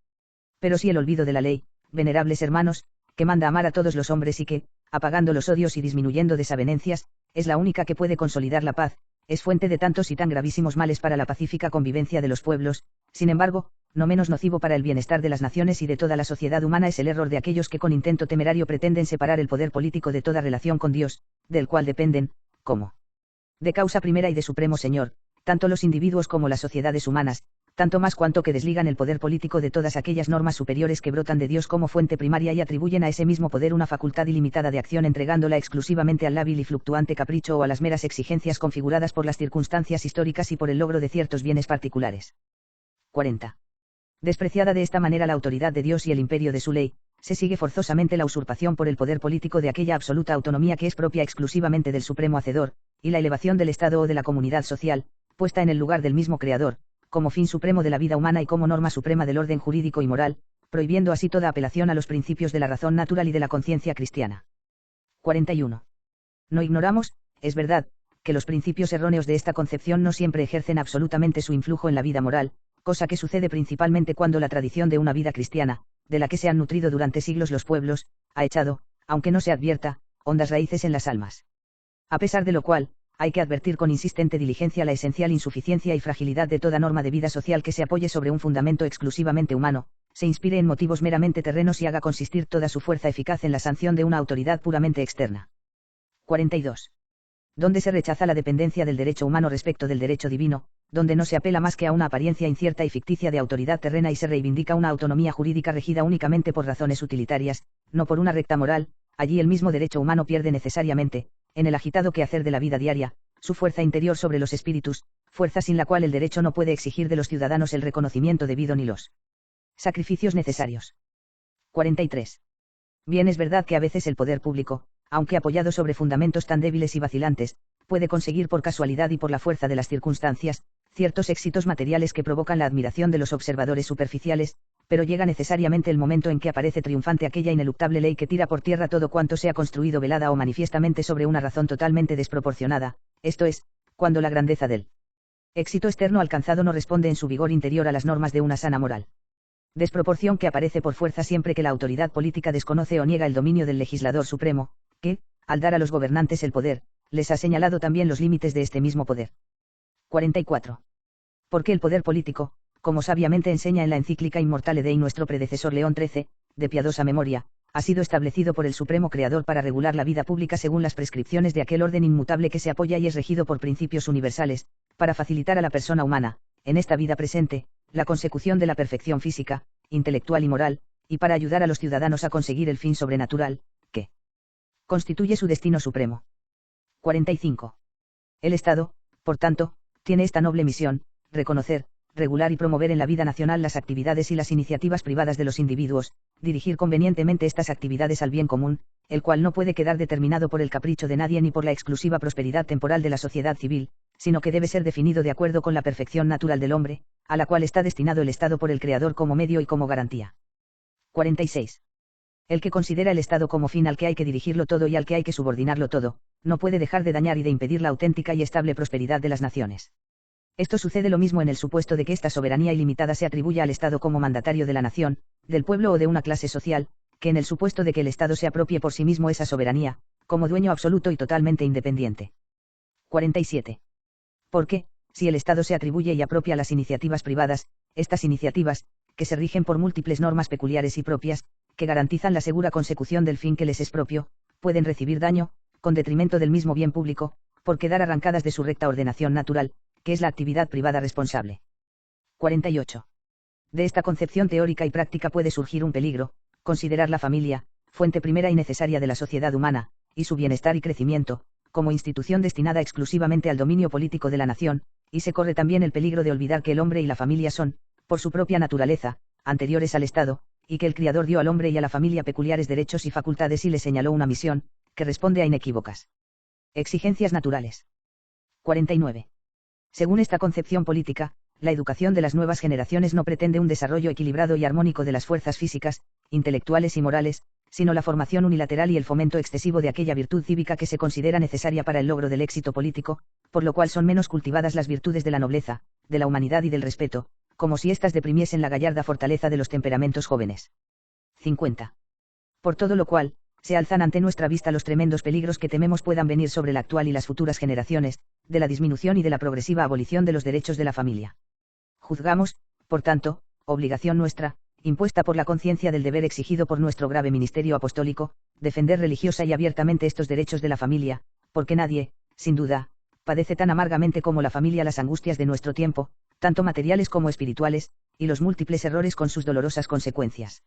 Pero si el olvido de la ley, venerables hermanos, que manda amar a todos los hombres y que, apagando los odios y disminuyendo desavenencias, es la única que puede consolidar la paz, es fuente de tantos y tan gravísimos males para la pacífica convivencia de los pueblos. Sin embargo, no menos nocivo para el bienestar de las naciones y de toda la sociedad humana es el error de aquellos que con intento temerario pretenden separar el poder político de toda relación con Dios, del cual dependen, como de causa primera y de supremo Señor, tanto los individuos como las sociedades humanas, tanto más cuanto que desligan el poder político de todas aquellas normas superiores que brotan de Dios como fuente primaria y atribuyen a ese mismo poder una facultad ilimitada de acción entregándola exclusivamente al lábil y fluctuante capricho o a las meras exigencias configuradas por las circunstancias históricas y por el logro de ciertos bienes particulares. 40. Despreciada de esta manera la autoridad de Dios y el imperio de su ley, se sigue forzosamente la usurpación por el poder político de aquella absoluta autonomía que es propia exclusivamente del supremo hacedor, y la elevación del Estado o de la comunidad social, puesta en el lugar del mismo Creador, como fin supremo de la vida humana y como norma suprema del orden jurídico y moral, prohibiendo así toda apelación a los principios de la razón natural y de la conciencia cristiana. 41. No ignoramos, es verdad, que los principios erróneos de esta concepción no siempre ejercen absolutamente su influjo en la vida moral, cosa que sucede principalmente cuando la tradición de una vida cristiana, de la que se han nutrido durante siglos los pueblos, ha echado, aunque no se advierta, hondas raíces en las almas. A pesar de lo cual, hay que advertir con insistente diligencia la esencial insuficiencia y fragilidad de toda norma de vida social que se apoye sobre un fundamento exclusivamente humano, se inspire en motivos meramente terrenos y haga consistir toda su fuerza eficaz en la sanción de una autoridad puramente externa. 42. Donde se rechaza la dependencia del derecho humano respecto del derecho divino, donde no se apela más que a una apariencia incierta y ficticia de autoridad terrena y se reivindica una autonomía jurídica regida únicamente por razones utilitarias, no por una recta moral, allí el mismo derecho humano pierde necesariamente, en el agitado quehacer de la vida diaria, su fuerza interior sobre los espíritus, fuerza sin la cual el derecho no puede exigir de los ciudadanos el reconocimiento debido ni los sacrificios necesarios. 43. Bien es verdad que a veces el poder público, aunque apoyado sobre fundamentos tan débiles y vacilantes, puede conseguir por casualidad y por la fuerza de las circunstancias, ciertos éxitos materiales que provocan la admiración de los observadores superficiales, pero llega necesariamente el momento en que aparece triunfante aquella ineluctable ley que tira por tierra todo cuanto se ha construido velada o manifiestamente sobre una razón totalmente desproporcionada, esto es, cuando la grandeza del éxito externo alcanzado no responde en su vigor interior a las normas de una sana moral. Desproporción que aparece por fuerza siempre que la autoridad política desconoce o niega el dominio del legislador supremo, que, al dar a los gobernantes el poder, les ha señalado también los límites de este mismo poder. 44. Porque el poder político, como sabiamente enseña en la encíclica Immortale Dei nuestro predecesor León XIII, de piadosa memoria, ha sido establecido por el Supremo Creador para regular la vida pública según las prescripciones de aquel orden inmutable que se apoya y es regido por principios universales, para facilitar a la persona humana, en esta vida presente, la consecución de la perfección física, intelectual y moral, y para ayudar a los ciudadanos a conseguir el fin sobrenatural, que constituye su destino supremo. 45. El Estado, por tanto, tiene esta noble misión, reconocer, regular y promover en la vida nacional las actividades y las iniciativas privadas de los individuos, dirigir convenientemente estas actividades al bien común, el cual no puede quedar determinado por el capricho de nadie ni por la exclusiva prosperidad temporal de la sociedad civil, sino que debe ser definido de acuerdo con la perfección natural del hombre, a la cual está destinado el Estado por el Creador como medio y como garantía. 46. El que considera el Estado como fin al que hay que dirigirlo todo y al que hay que subordinarlo todo, no puede dejar de dañar y de impedir la auténtica y estable prosperidad de las naciones. Esto sucede lo mismo en el supuesto de que esta soberanía ilimitada se atribuya al Estado como mandatario de la nación, del pueblo o de una clase social, que en el supuesto de que el Estado se apropie por sí mismo esa soberanía, como dueño absoluto y totalmente independiente. 47. Porque, si el Estado se atribuye y apropia las iniciativas privadas, estas iniciativas, que se rigen por múltiples normas peculiares y propias, que garantizan la segura consecución del fin que les es propio, pueden recibir daño, con detrimento del mismo bien público, por quedar arrancadas de su recta ordenación natural, que es la actividad privada responsable. 48. De esta concepción teórica y práctica puede surgir un peligro, considerar la familia, fuente primera y necesaria de la sociedad humana, y su bienestar y crecimiento, como institución destinada exclusivamente al dominio político de la nación, y se corre también el peligro de olvidar que el hombre y la familia son, por su propia naturaleza, anteriores al Estado, y que el Criador dio al hombre y a la familia peculiares derechos y facultades y le señaló una misión, que responde a inequívocas exigencias naturales. 49. Según esta concepción política, la educación de las nuevas generaciones no pretende un desarrollo equilibrado y armónico de las fuerzas físicas, intelectuales y morales, sino la formación unilateral y el fomento excesivo de aquella virtud cívica que se considera necesaria para el logro del éxito político, por lo cual son menos cultivadas las virtudes de la nobleza, de la humanidad y del respeto, como si éstas deprimiesen la gallarda fortaleza de los temperamentos jóvenes. 50. Por todo lo cual, se alzan ante nuestra vista los tremendos peligros que tememos puedan venir sobre la actual y las futuras generaciones, de la disminución y de la progresiva abolición de los derechos de la familia. Juzgamos, por tanto, obligación nuestra, impuesta por la conciencia del deber exigido por nuestro grave ministerio apostólico, defender religiosa y abiertamente estos derechos de la familia, porque nadie, sin duda, padece tan amargamente como la familia las angustias de nuestro tiempo, tanto materiales como espirituales, y los múltiples errores con sus dolorosas consecuencias.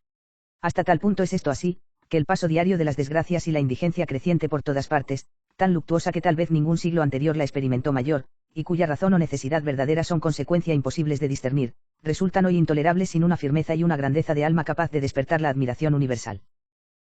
Hasta tal punto es esto así, que el paso diario de las desgracias y la indigencia creciente por todas partes, tan luctuosa que tal vez ningún siglo anterior la experimentó mayor, y cuya razón o necesidad verdadera son consecuencia imposibles de discernir, resultan hoy intolerables sin una firmeza y una grandeza de alma capaz de despertar la admiración universal.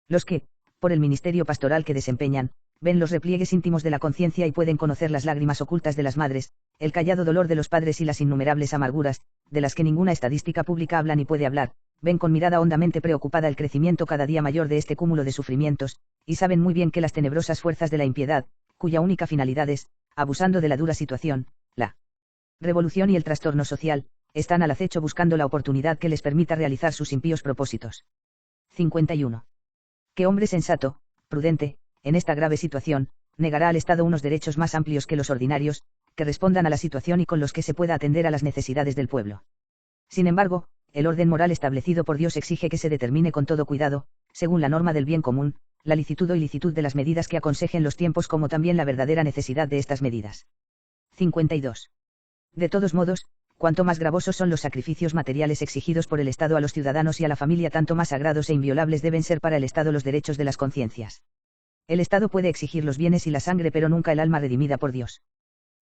Los que, por el ministerio pastoral que desempeñan, ven los repliegues íntimos de la conciencia y pueden conocer las lágrimas ocultas de las madres, el callado dolor de los padres y las innumerables amarguras, de las que ninguna estadística pública habla ni puede hablar, ven con mirada hondamente preocupada el crecimiento cada día mayor de este cúmulo de sufrimientos, y saben muy bien que las tenebrosas fuerzas de la impiedad, cuya única finalidad es, abusando de la dura situación, la revolución y el trastorno social, están al acecho buscando la oportunidad que les permita realizar sus impíos propósitos. 51. ¿Qué hombre sensato, prudente, en esta grave situación, negará al Estado unos derechos más amplios que los ordinarios, que respondan a la situación y con los que se pueda atender a las necesidades del pueblo? Sin embargo, el orden moral establecido por Dios exige que se determine con todo cuidado, según la norma del bien común, la licitud o ilicitud de las medidas que aconsejen los tiempos como también la verdadera necesidad de estas medidas. 52. De todos modos, cuanto más gravosos son los sacrificios materiales exigidos por el Estado a los ciudadanos y a la familia, tanto más sagrados e inviolables deben ser para el Estado los derechos de las conciencias. El Estado puede exigir los bienes y la sangre, pero nunca el alma redimida por Dios.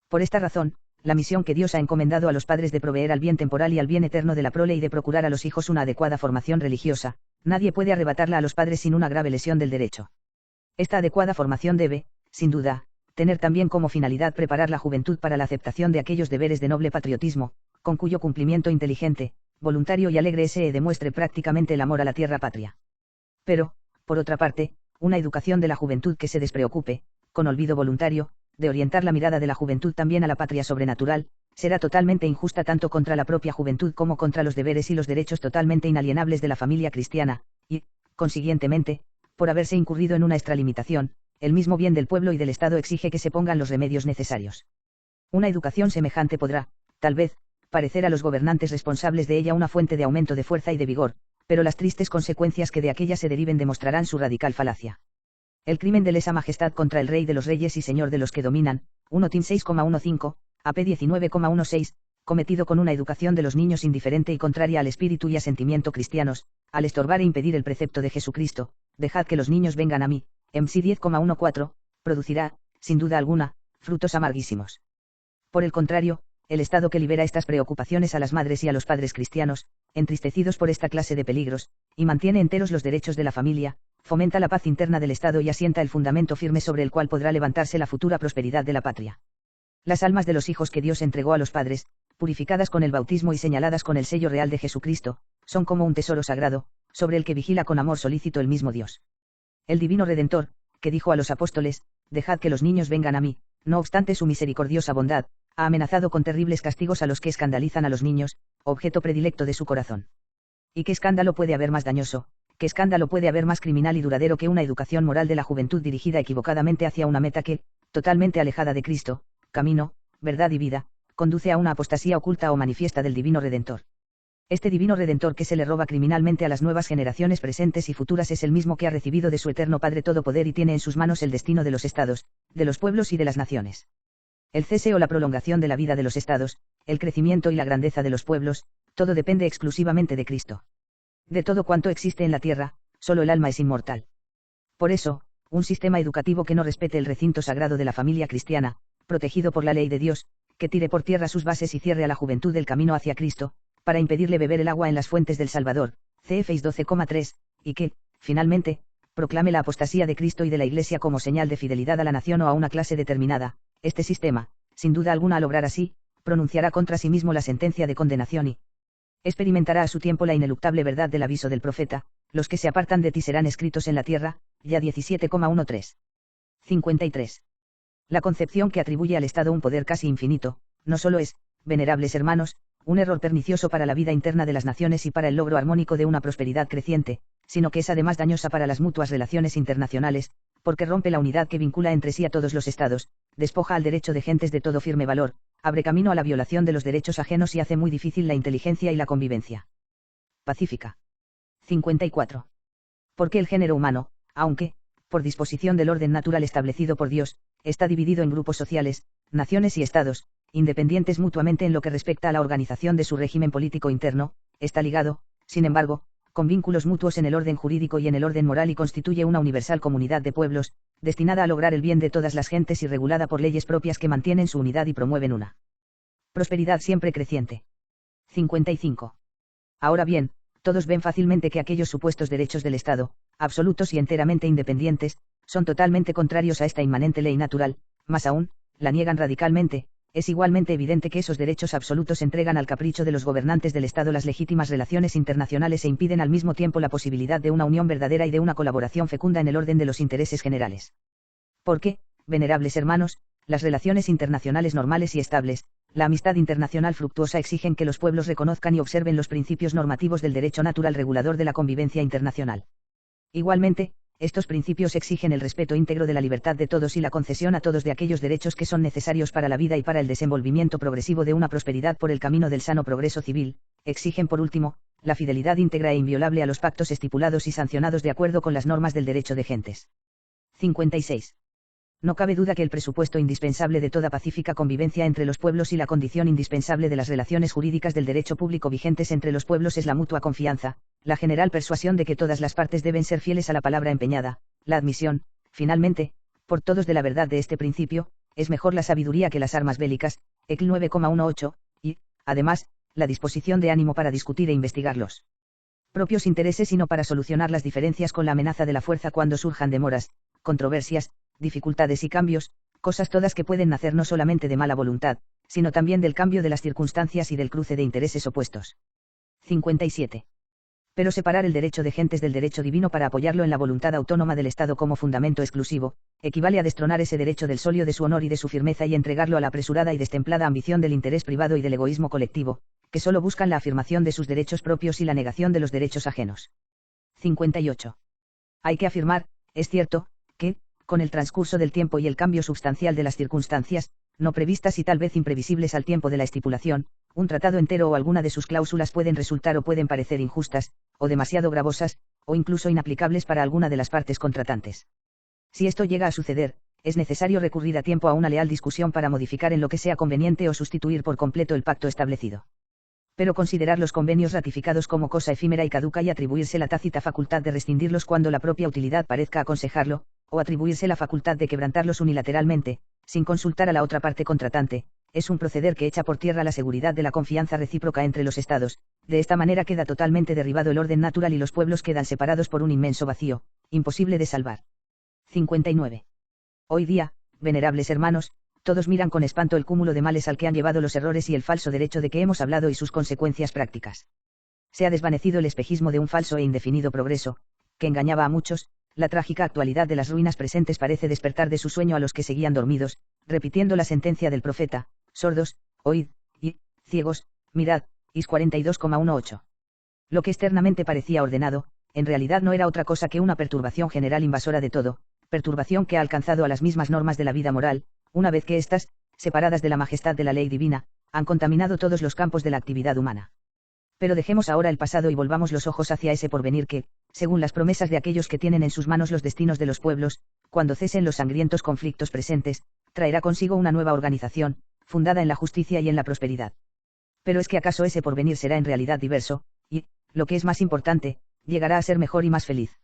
Por esta razón, la misión que Dios ha encomendado a los padres de proveer al bien temporal y al bien eterno de la prole y de procurar a los hijos una adecuada formación religiosa, nadie puede arrebatarla a los padres sin una grave lesión del derecho. Esta adecuada formación debe, sin duda, tener también como finalidad preparar la juventud para la aceptación de aquellos deberes de noble patriotismo, con cuyo cumplimiento inteligente, voluntario y alegre se demuestre prácticamente el amor a la tierra patria. Pero, por otra parte, una educación de la juventud que se despreocupe, con olvido voluntario, de orientar la mirada de la juventud también a la patria sobrenatural, será totalmente injusta tanto contra la propia juventud como contra los deberes y los derechos totalmente inalienables de la familia cristiana, y, consiguientemente, por haberse incurrido en una extralimitación, el mismo bien del pueblo y del Estado exige que se pongan los remedios necesarios. Una educación semejante podrá, tal vez, parecer a los gobernantes responsables de ella una fuente de aumento de fuerza y de vigor, pero las tristes consecuencias que de aquella se deriven demostrarán su radical falacia. El crimen de lesa majestad contra el Rey de los Reyes y Señor de los que dominan, 1 Tim 6,15, AP 19,16, cometido con una educación de los niños indiferente y contraria al espíritu y a sentimiento cristianos, al estorbar e impedir el precepto de Jesucristo, dejad que los niños vengan a mí, MC 10,14, producirá, sin duda alguna, frutos amarguísimos. Por el contrario, el Estado que libera estas preocupaciones a las madres y a los padres cristianos, entristecidos por esta clase de peligros, y mantiene enteros los derechos de la familia, fomenta la paz interna del Estado y asienta el fundamento firme sobre el cual podrá levantarse la futura prosperidad de la patria. Las almas de los hijos que Dios entregó a los padres, purificadas con el bautismo y señaladas con el sello real de Jesucristo, son como un tesoro sagrado, sobre el que vigila con amor solícito el mismo Dios. El Divino Redentor, que dijo a los apóstoles, dejad que los niños vengan a mí, no obstante su misericordiosa bondad, ha amenazado con terribles castigos a los que escandalizan a los niños, objeto predilecto de su corazón. ¿Y qué escándalo puede haber más dañoso, qué escándalo puede haber más criminal y duradero que una educación moral de la juventud dirigida equivocadamente hacia una meta que, totalmente alejada de Cristo, camino, verdad y vida, conduce a una apostasía oculta o manifiesta del Divino Redentor? Este Divino Redentor que se le roba criminalmente a las nuevas generaciones presentes y futuras es el mismo que ha recibido de su eterno Padre todo poder y tiene en sus manos el destino de los estados, de los pueblos y de las naciones. El cese o la prolongación de la vida de los estados, el crecimiento y la grandeza de los pueblos, todo depende exclusivamente de Cristo. De todo cuanto existe en la tierra, solo el alma es inmortal. Por eso, un sistema educativo que no respete el recinto sagrado de la familia cristiana, protegido por la ley de Dios, que tire por tierra sus bases y cierre a la juventud del camino hacia Cristo, para impedirle beber el agua en las fuentes del Salvador, CFs 12,3, y que, finalmente, proclame la apostasía de Cristo y de la Iglesia como señal de fidelidad a la nación o a una clase determinada, este sistema, sin duda alguna al obrar así, pronunciará contra sí mismo la sentencia de condenación y experimentará a su tiempo la ineluctable verdad del aviso del profeta, los que se apartan de ti serán escritos en la tierra, ya 17,13. 53. La concepción que atribuye al Estado un poder casi infinito, no solo es, venerables hermanos, un error pernicioso para la vida interna de las naciones y para el logro armónico de una prosperidad creciente, sino que es además dañosa para las mutuas relaciones internacionales, porque rompe la unidad que vincula entre sí a todos los estados, despoja al derecho de gentes de todo firme valor, abre camino a la violación de los derechos ajenos y hace muy difícil la inteligencia y la convivencia pacífica. 54. Porque el género humano, aunque, por disposición del orden natural establecido por Dios, está dividido en grupos sociales, naciones y estados, independientes mutuamente en lo que respecta a la organización de su régimen político interno, está ligado, sin embargo, con vínculos mutuos en el orden jurídico y en el orden moral y constituye una universal comunidad de pueblos, destinada a lograr el bien de todas las gentes y regulada por leyes propias que mantienen su unidad y promueven una prosperidad siempre creciente. 55. Ahora bien, todos ven fácilmente que aquellos supuestos derechos del Estado, absolutos y enteramente independientes, son totalmente contrarios a esta inmanente ley natural, más aún, la niegan radicalmente. Es igualmente evidente que esos derechos absolutos entregan al capricho de los gobernantes del Estado las legítimas relaciones internacionales e impiden al mismo tiempo la posibilidad de una unión verdadera y de una colaboración fecunda en el orden de los intereses generales. Porque, venerables hermanos, las relaciones internacionales normales y estables, la amistad internacional fructuosa exigen que los pueblos reconozcan y observen los principios normativos del derecho natural regulador de la convivencia internacional. Igualmente, estos principios exigen el respeto íntegro de la libertad de todos y la concesión a todos de aquellos derechos que son necesarios para la vida y para el desenvolvimiento progresivo de una prosperidad por el camino del sano progreso civil. Exigen por último, la fidelidad íntegra e inviolable a los pactos estipulados y sancionados de acuerdo con las normas del derecho de gentes. 56. No cabe duda que el presupuesto indispensable de toda pacífica convivencia entre los pueblos y la condición indispensable de las relaciones jurídicas del derecho público vigentes entre los pueblos es la mutua confianza, la general persuasión de que todas las partes deben ser fieles a la palabra empeñada, la admisión, finalmente, por todos de la verdad de este principio, es mejor la sabiduría que las armas bélicas, ECL 9,18, y, además, la disposición de ánimo para discutir e investigar los propios intereses y no para solucionar las diferencias con la amenaza de la fuerza cuando surjan demoras, controversias, dificultades y cambios, cosas todas que pueden nacer no solamente de mala voluntad, sino también del cambio de las circunstancias y del cruce de intereses opuestos. 57. Pero separar el derecho de gentes del derecho divino para apoyarlo en la voluntad autónoma del Estado como fundamento exclusivo, equivale a destronar ese derecho del solio de su honor y de su firmeza y entregarlo a la apresurada y destemplada ambición del interés privado y del egoísmo colectivo, que solo buscan la afirmación de sus derechos propios y la negación de los derechos ajenos. 58. Hay que afirmar, es cierto, que, con el transcurso del tiempo y el cambio sustancial de las circunstancias, no previstas y tal vez imprevisibles al tiempo de la estipulación, un tratado entero o alguna de sus cláusulas pueden resultar o pueden parecer injustas, o demasiado gravosas, o incluso inaplicables para alguna de las partes contratantes. Si esto llega a suceder, es necesario recurrir a tiempo a una leal discusión para modificar en lo que sea conveniente o sustituir por completo el pacto establecido. Pero considerar los convenios ratificados como cosa efímera y caduca y atribuirse la tácita facultad de rescindirlos cuando la propia utilidad parezca aconsejarlo, o atribuirse la facultad de quebrantarlos unilateralmente, sin consultar a la otra parte contratante, es un proceder que echa por tierra la seguridad de la confianza recíproca entre los estados. De esta manera queda totalmente derribado el orden natural y los pueblos quedan separados por un inmenso vacío, imposible de salvar. 59. Hoy día, venerables hermanos, todos miran con espanto el cúmulo de males al que han llevado los errores y el falso derecho de que hemos hablado y sus consecuencias prácticas. Se ha desvanecido el espejismo de un falso e indefinido progreso, que engañaba a muchos. La trágica actualidad de las ruinas presentes parece despertar de su sueño a los que seguían dormidos, repitiendo la sentencia del profeta: sordos, oíd, y, ciegos, mirad, Is 42,18. Lo que externamente parecía ordenado, en realidad no era otra cosa que una perturbación general invasora de todo, perturbación que ha alcanzado a las mismas normas de la vida moral, una vez que éstas, separadas de la majestad de la ley divina, han contaminado todos los campos de la actividad humana. Pero dejemos ahora el pasado y volvamos los ojos hacia ese porvenir que, según las promesas de aquellos que tienen en sus manos los destinos de los pueblos, cuando cesen los sangrientos conflictos presentes, traerá consigo una nueva organización, fundada en la justicia y en la prosperidad. Pero es que acaso ese porvenir será en realidad diverso, y, lo que es más importante, llegará a ser mejor y más feliz.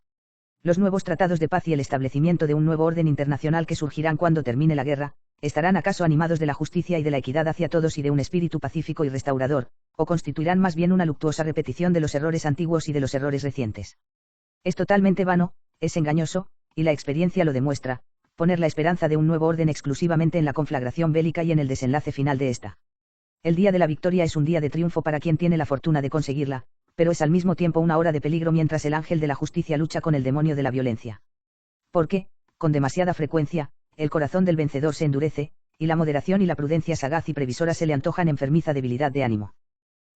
Los nuevos tratados de paz y el establecimiento de un nuevo orden internacional que surgirán cuando termine la guerra, ¿estarán acaso animados de la justicia y de la equidad hacia todos y de un espíritu pacífico y restaurador, o constituirán más bien una luctuosa repetición de los errores antiguos y de los errores recientes? Es totalmente vano, es engañoso, y la experiencia lo demuestra, poner la esperanza de un nuevo orden exclusivamente en la conflagración bélica y en el desenlace final de esta. El día de la victoria es un día de triunfo para quien tiene la fortuna de conseguirla, pero es al mismo tiempo una hora de peligro mientras el ángel de la justicia lucha con el demonio de la violencia. Porque, con demasiada frecuencia, el corazón del vencedor se endurece, y la moderación y la prudencia sagaz y previsora se le antojan enfermiza debilidad de ánimo.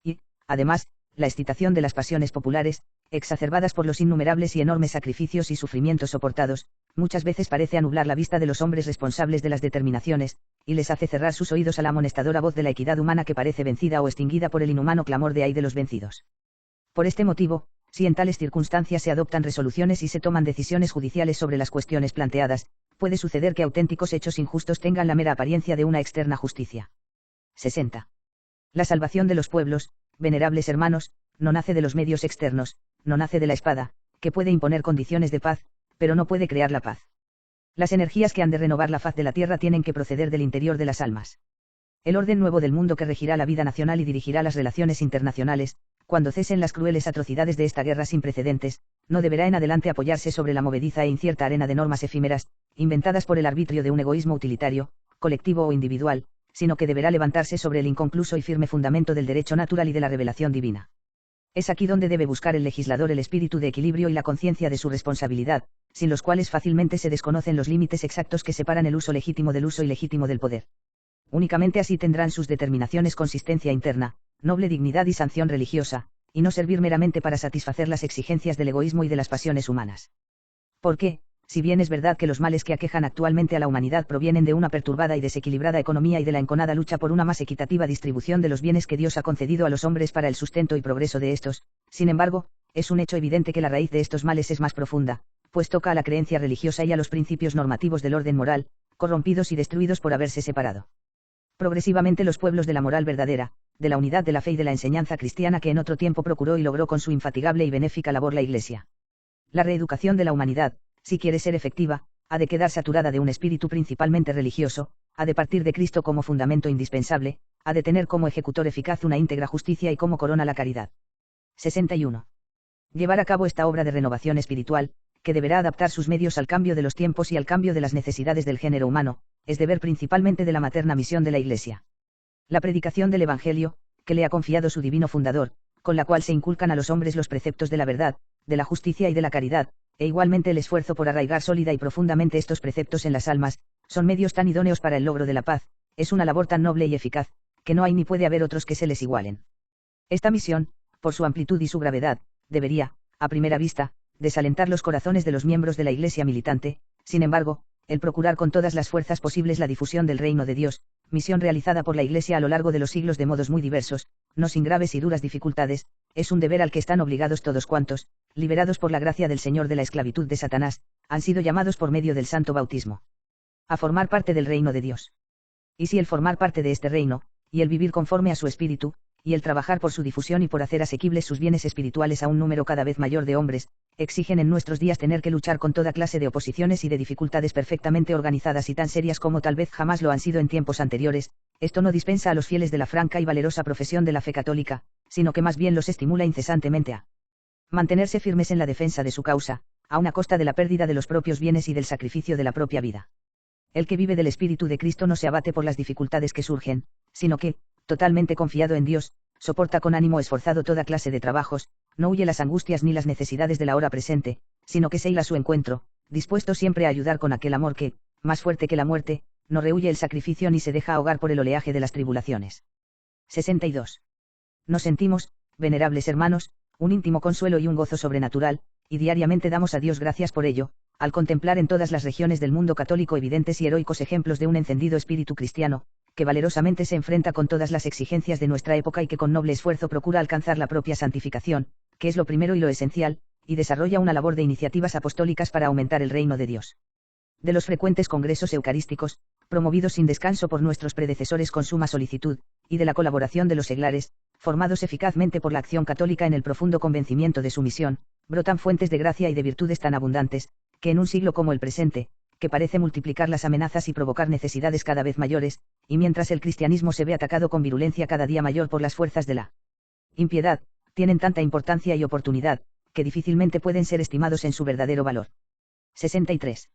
Y, además, la excitación de las pasiones populares, exacerbadas por los innumerables y enormes sacrificios y sufrimientos soportados, muchas veces parece anublar la vista de los hombres responsables de las determinaciones, y les hace cerrar sus oídos a la amonestadora voz de la equidad humana que parece vencida o extinguida por el inhumano clamor de ay de los vencidos. Por este motivo, si en tales circunstancias se adoptan resoluciones y se toman decisiones judiciales sobre las cuestiones planteadas, puede suceder que auténticos hechos injustos tengan la mera apariencia de una externa justicia. 60. La salvación de los pueblos, venerables hermanos, no nace de los medios externos, no nace de la espada, que puede imponer condiciones de paz, pero no puede crear la paz. Las energías que han de renovar la faz de la tierra tienen que proceder del interior de las almas. El orden nuevo del mundo que regirá la vida nacional y dirigirá las relaciones internacionales, cuando cesen las crueles atrocidades de esta guerra sin precedentes, no deberá en adelante apoyarse sobre la movediza e incierta arena de normas efímeras, inventadas por el arbitrio de un egoísmo utilitario, colectivo o individual, sino que deberá levantarse sobre el inconcluso y firme fundamento del derecho natural y de la revelación divina. Es aquí donde debe buscar el legislador el espíritu de equilibrio y la conciencia de su responsabilidad, sin los cuales fácilmente se desconocen los límites exactos que separan el uso legítimo del uso ilegítimo del poder. Únicamente así tendrán sus determinaciones consistencia interna, noble dignidad y sanción religiosa, y no servir meramente para satisfacer las exigencias del egoísmo y de las pasiones humanas. Porque, si bien es verdad que los males que aquejan actualmente a la humanidad provienen de una perturbada y desequilibrada economía y de la enconada lucha por una más equitativa distribución de los bienes que Dios ha concedido a los hombres para el sustento y progreso de estos, sin embargo, es un hecho evidente que la raíz de estos males es más profunda, pues toca a la creencia religiosa y a los principios normativos del orden moral, corrompidos y destruidos por haberse separado. Progresivamente los pueblos de la moral verdadera, de la unidad de la fe y de la enseñanza cristiana que en otro tiempo procuró y logró con su infatigable y benéfica labor la Iglesia. La reeducación de la humanidad, si quiere ser efectiva, ha de quedar saturada de un espíritu principalmente religioso, ha de partir de Cristo como fundamento indispensable, ha de tener como ejecutor eficaz una íntegra justicia y como corona la caridad. 61. Llevar a cabo esta obra de renovación espiritual, que deberá adaptar sus medios al cambio de los tiempos y al cambio de las necesidades del género humano, es deber principalmente de la materna misión de la Iglesia. La predicación del Evangelio, que le ha confiado su divino fundador, con la cual se inculcan a los hombres los preceptos de la verdad, de la justicia y de la caridad, e igualmente el esfuerzo por arraigar sólida y profundamente estos preceptos en las almas, son medios tan idóneos para el logro de la paz, es una labor tan noble y eficaz, que no hay ni puede haber otros que se les igualen. Esta misión, por su amplitud y su gravedad, debería, a primera vista, desalentar los corazones de los miembros de la Iglesia militante, sin embargo, el procurar con todas las fuerzas posibles la difusión del reino de Dios, misión realizada por la Iglesia a lo largo de los siglos de modos muy diversos, no sin graves y duras dificultades, es un deber al que están obligados todos cuantos, liberados por la gracia del Señor de la esclavitud de Satanás, han sido llamados por medio del santo bautismo a formar parte del reino de Dios. Y si el formar parte de este reino, y el vivir conforme a su espíritu, y el trabajar por su difusión y por hacer asequibles sus bienes espirituales a un número cada vez mayor de hombres, exigen en nuestros días tener que luchar con toda clase de oposiciones y de dificultades perfectamente organizadas y tan serias como tal vez jamás lo han sido en tiempos anteriores, esto no dispensa a los fieles de la franca y valerosa profesión de la fe católica, sino que más bien los estimula incesantemente a mantenerse firmes en la defensa de su causa, a una costa de la pérdida de los propios bienes y del sacrificio de la propia vida. El que vive del Espíritu de Cristo no se abate por las dificultades que surgen, sino que, totalmente confiado en Dios, soporta con ánimo esforzado toda clase de trabajos, no huye las angustias ni las necesidades de la hora presente, sino que se hila a su encuentro, dispuesto siempre a ayudar con aquel amor que, más fuerte que la muerte, no rehúye el sacrificio ni se deja ahogar por el oleaje de las tribulaciones. 62. Nos sentimos, venerables hermanos, un íntimo consuelo y un gozo sobrenatural, y diariamente damos a Dios gracias por ello, al contemplar en todas las regiones del mundo católico evidentes y heroicos ejemplos de un encendido espíritu cristiano, que valerosamente se enfrenta con todas las exigencias de nuestra época y que con noble esfuerzo procura alcanzar la propia santificación, que es lo primero y lo esencial, y desarrolla una labor de iniciativas apostólicas para aumentar el reino de Dios. De los frecuentes congresos eucarísticos, promovidos sin descanso por nuestros predecesores con suma solicitud, y de la colaboración de los seglares, formados eficazmente por la acción católica en el profundo convencimiento de su misión, brotan fuentes de gracia y de virtudes tan abundantes, que en un siglo como el presente, que parece multiplicar las amenazas y provocar necesidades cada vez mayores, y mientras el cristianismo se ve atacado con virulencia cada día mayor por las fuerzas de la impiedad, tienen tanta importancia y oportunidad, que difícilmente pueden ser estimados en su verdadero valor. 63.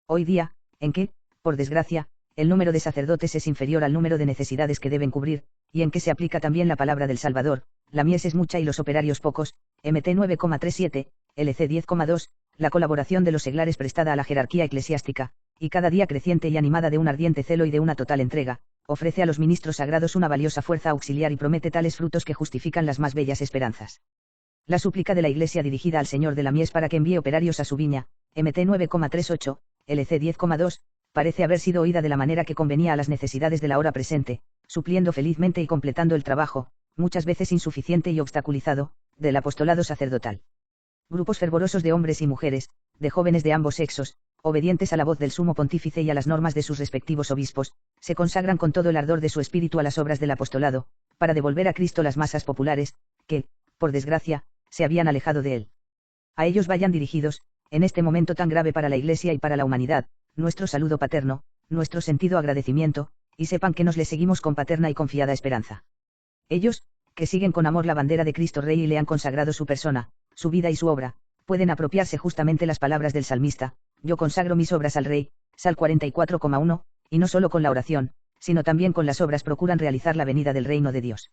Hoy día, en que, por desgracia, el número de sacerdotes es inferior al número de necesidades que deben cubrir, y en que se aplica también la palabra del Salvador, la mies es mucha y los operarios pocos, MT 9,37, LC 10,2, la colaboración de los seglares prestada a la jerarquía eclesiástica, y cada día creciente y animada de un ardiente celo y de una total entrega, ofrece a los ministros sagrados una valiosa fuerza auxiliar y promete tales frutos que justifican las más bellas esperanzas. La súplica de la Iglesia dirigida al Señor de la Mies para que envíe operarios a su viña, MT 9,38, LC 10,2, parece haber sido oída de la manera que convenía a las necesidades de la hora presente, supliendo felizmente y completando el trabajo, muchas veces insuficiente y obstaculizado, del apostolado sacerdotal. Grupos fervorosos de hombres y mujeres, de jóvenes de ambos sexos, obedientes a la voz del sumo pontífice y a las normas de sus respectivos obispos, se consagran con todo el ardor de su espíritu a las obras del apostolado, para devolver a Cristo las masas populares, que, por desgracia, se habían alejado de él. A ellos vayan dirigidos, en este momento tan grave para la Iglesia y para la humanidad, nuestro saludo paterno, nuestro sentido agradecimiento, y sepan que nos le seguimos con paterna y confiada esperanza. Ellos, que siguen con amor la bandera de Cristo Rey y le han consagrado su persona, su vida y su obra, pueden apropiarse justamente las palabras del salmista: yo consagro mis obras al Rey, Sal 44,1, y no solo con la oración, sino también con las obras procuran realizar la venida del reino de Dios.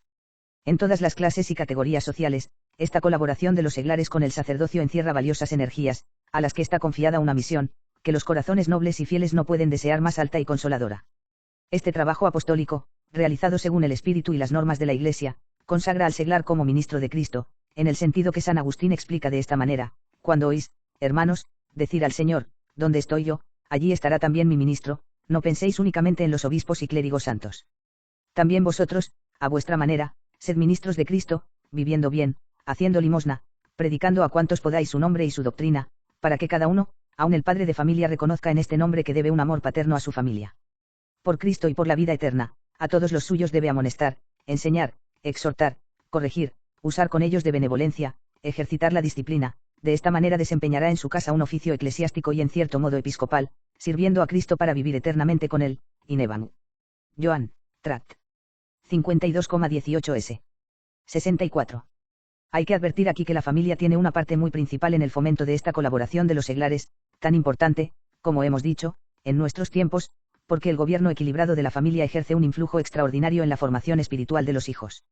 En todas las clases y categorías sociales, esta colaboración de los seglares con el sacerdocio encierra valiosas energías, a las que está confiada una misión, que los corazones nobles y fieles no pueden desear más alta y consoladora. Este trabajo apostólico, realizado según el espíritu y las normas de la Iglesia, consagra al seglar como ministro de Cristo, en el sentido que San Agustín explica de esta manera: cuando oís, hermanos, decir al Señor, ¿dónde estoy yo?, allí estará también mi ministro, no penséis únicamente en los obispos y clérigos santos. También vosotros, a vuestra manera, sed ministros de Cristo, viviendo bien, haciendo limosna, predicando a cuantos podáis su nombre y su doctrina, para que cada uno, aun el padre de familia, reconozca en este nombre que debe un amor paterno a su familia. Por Cristo y por la vida eterna, a todos los suyos debe amonestar, enseñar, exhortar, corregir, usar con ellos de benevolencia, ejercitar la disciplina. De esta manera desempeñará en su casa un oficio eclesiástico y en cierto modo episcopal, sirviendo a Cristo para vivir eternamente con él. Inevan. Joan, Tract. 52,18 s. 64. Hay que advertir aquí que la familia tiene una parte muy principal en el fomento de esta colaboración de los seglares, tan importante, como hemos dicho, en nuestros tiempos, porque el gobierno equilibrado de la familia ejerce un influjo extraordinario en la formación espiritual de los hijos.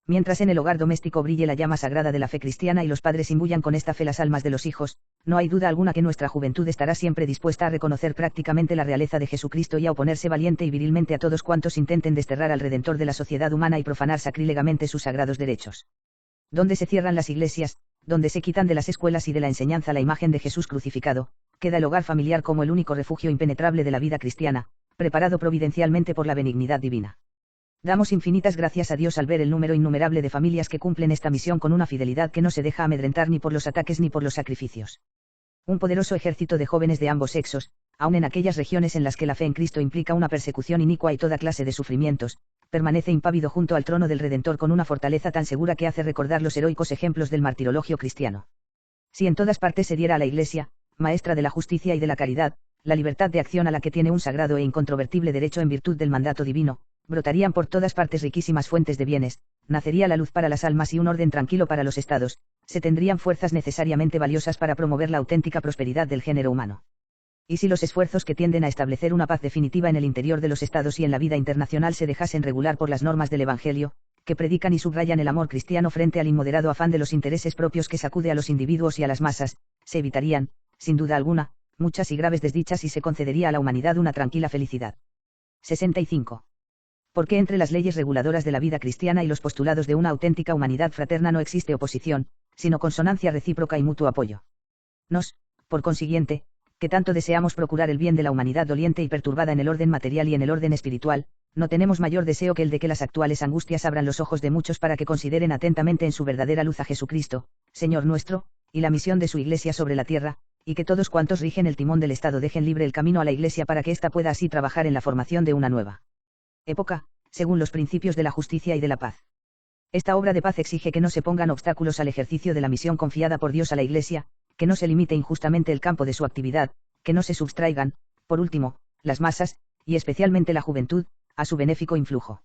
Mientras en el hogar doméstico brille la llama sagrada de la fe cristiana y los padres imbuyan con esta fe las almas de los hijos, no hay duda alguna que nuestra juventud estará siempre dispuesta a reconocer prácticamente la realeza de Jesucristo y a oponerse valiente y virilmente a todos cuantos intenten desterrar al Redentor de la sociedad humana y profanar sacrílegamente sus sagrados derechos. Donde se cierran las iglesias, donde se quitan de las escuelas y de la enseñanza la imagen de Jesús crucificado, queda el hogar familiar como el único refugio impenetrable de la vida cristiana, preparado providencialmente por la benignidad divina. Damos infinitas gracias a Dios al ver el número innumerable de familias que cumplen esta misión con una fidelidad que no se deja amedrentar ni por los ataques ni por los sacrificios. Un poderoso ejército de jóvenes de ambos sexos, aun en aquellas regiones en las que la fe en Cristo implica una persecución inicua y toda clase de sufrimientos, permanece impávido junto al trono del Redentor con una fortaleza tan segura que hace recordar los heroicos ejemplos del martirologio cristiano. Si en todas partes se diera a la Iglesia, maestra de la justicia y de la caridad, la libertad de acción a la que tiene un sagrado e incontrovertible derecho en virtud del mandato divino, brotarían por todas partes riquísimas fuentes de bienes, nacería la luz para las almas y un orden tranquilo para los estados, se tendrían fuerzas necesariamente valiosas para promover la auténtica prosperidad del género humano. Y si los esfuerzos que tienden a establecer una paz definitiva en el interior de los estados y en la vida internacional se dejasen regular por las normas del Evangelio, que predican y subrayan el amor cristiano frente al inmoderado afán de los intereses propios que sacude a los individuos y a las masas, se evitarían, sin duda alguna, muchas y graves desdichas y se concedería a la humanidad una tranquila felicidad. 65. Porque entre las leyes reguladoras de la vida cristiana y los postulados de una auténtica humanidad fraterna no existe oposición, sino consonancia recíproca y mutuo apoyo. Por consiguiente, que tanto deseamos procurar el bien de la humanidad doliente y perturbada en el orden material y en el orden espiritual, no tenemos mayor deseo que el de que las actuales angustias abran los ojos de muchos para que consideren atentamente en su verdadera luz a Jesucristo, Señor nuestro, y la misión de su Iglesia sobre la tierra, y que todos cuantos rigen el timón del Estado dejen libre el camino a la Iglesia para que ésta pueda así trabajar en la formación de una nueva época, según los principios de la justicia y de la paz. Esta obra de paz exige que no se pongan obstáculos al ejercicio de la misión confiada por Dios a la Iglesia, que no se limite injustamente el campo de su actividad, que no se sustraigan, por último, las masas, y especialmente la juventud, a su benéfico influjo.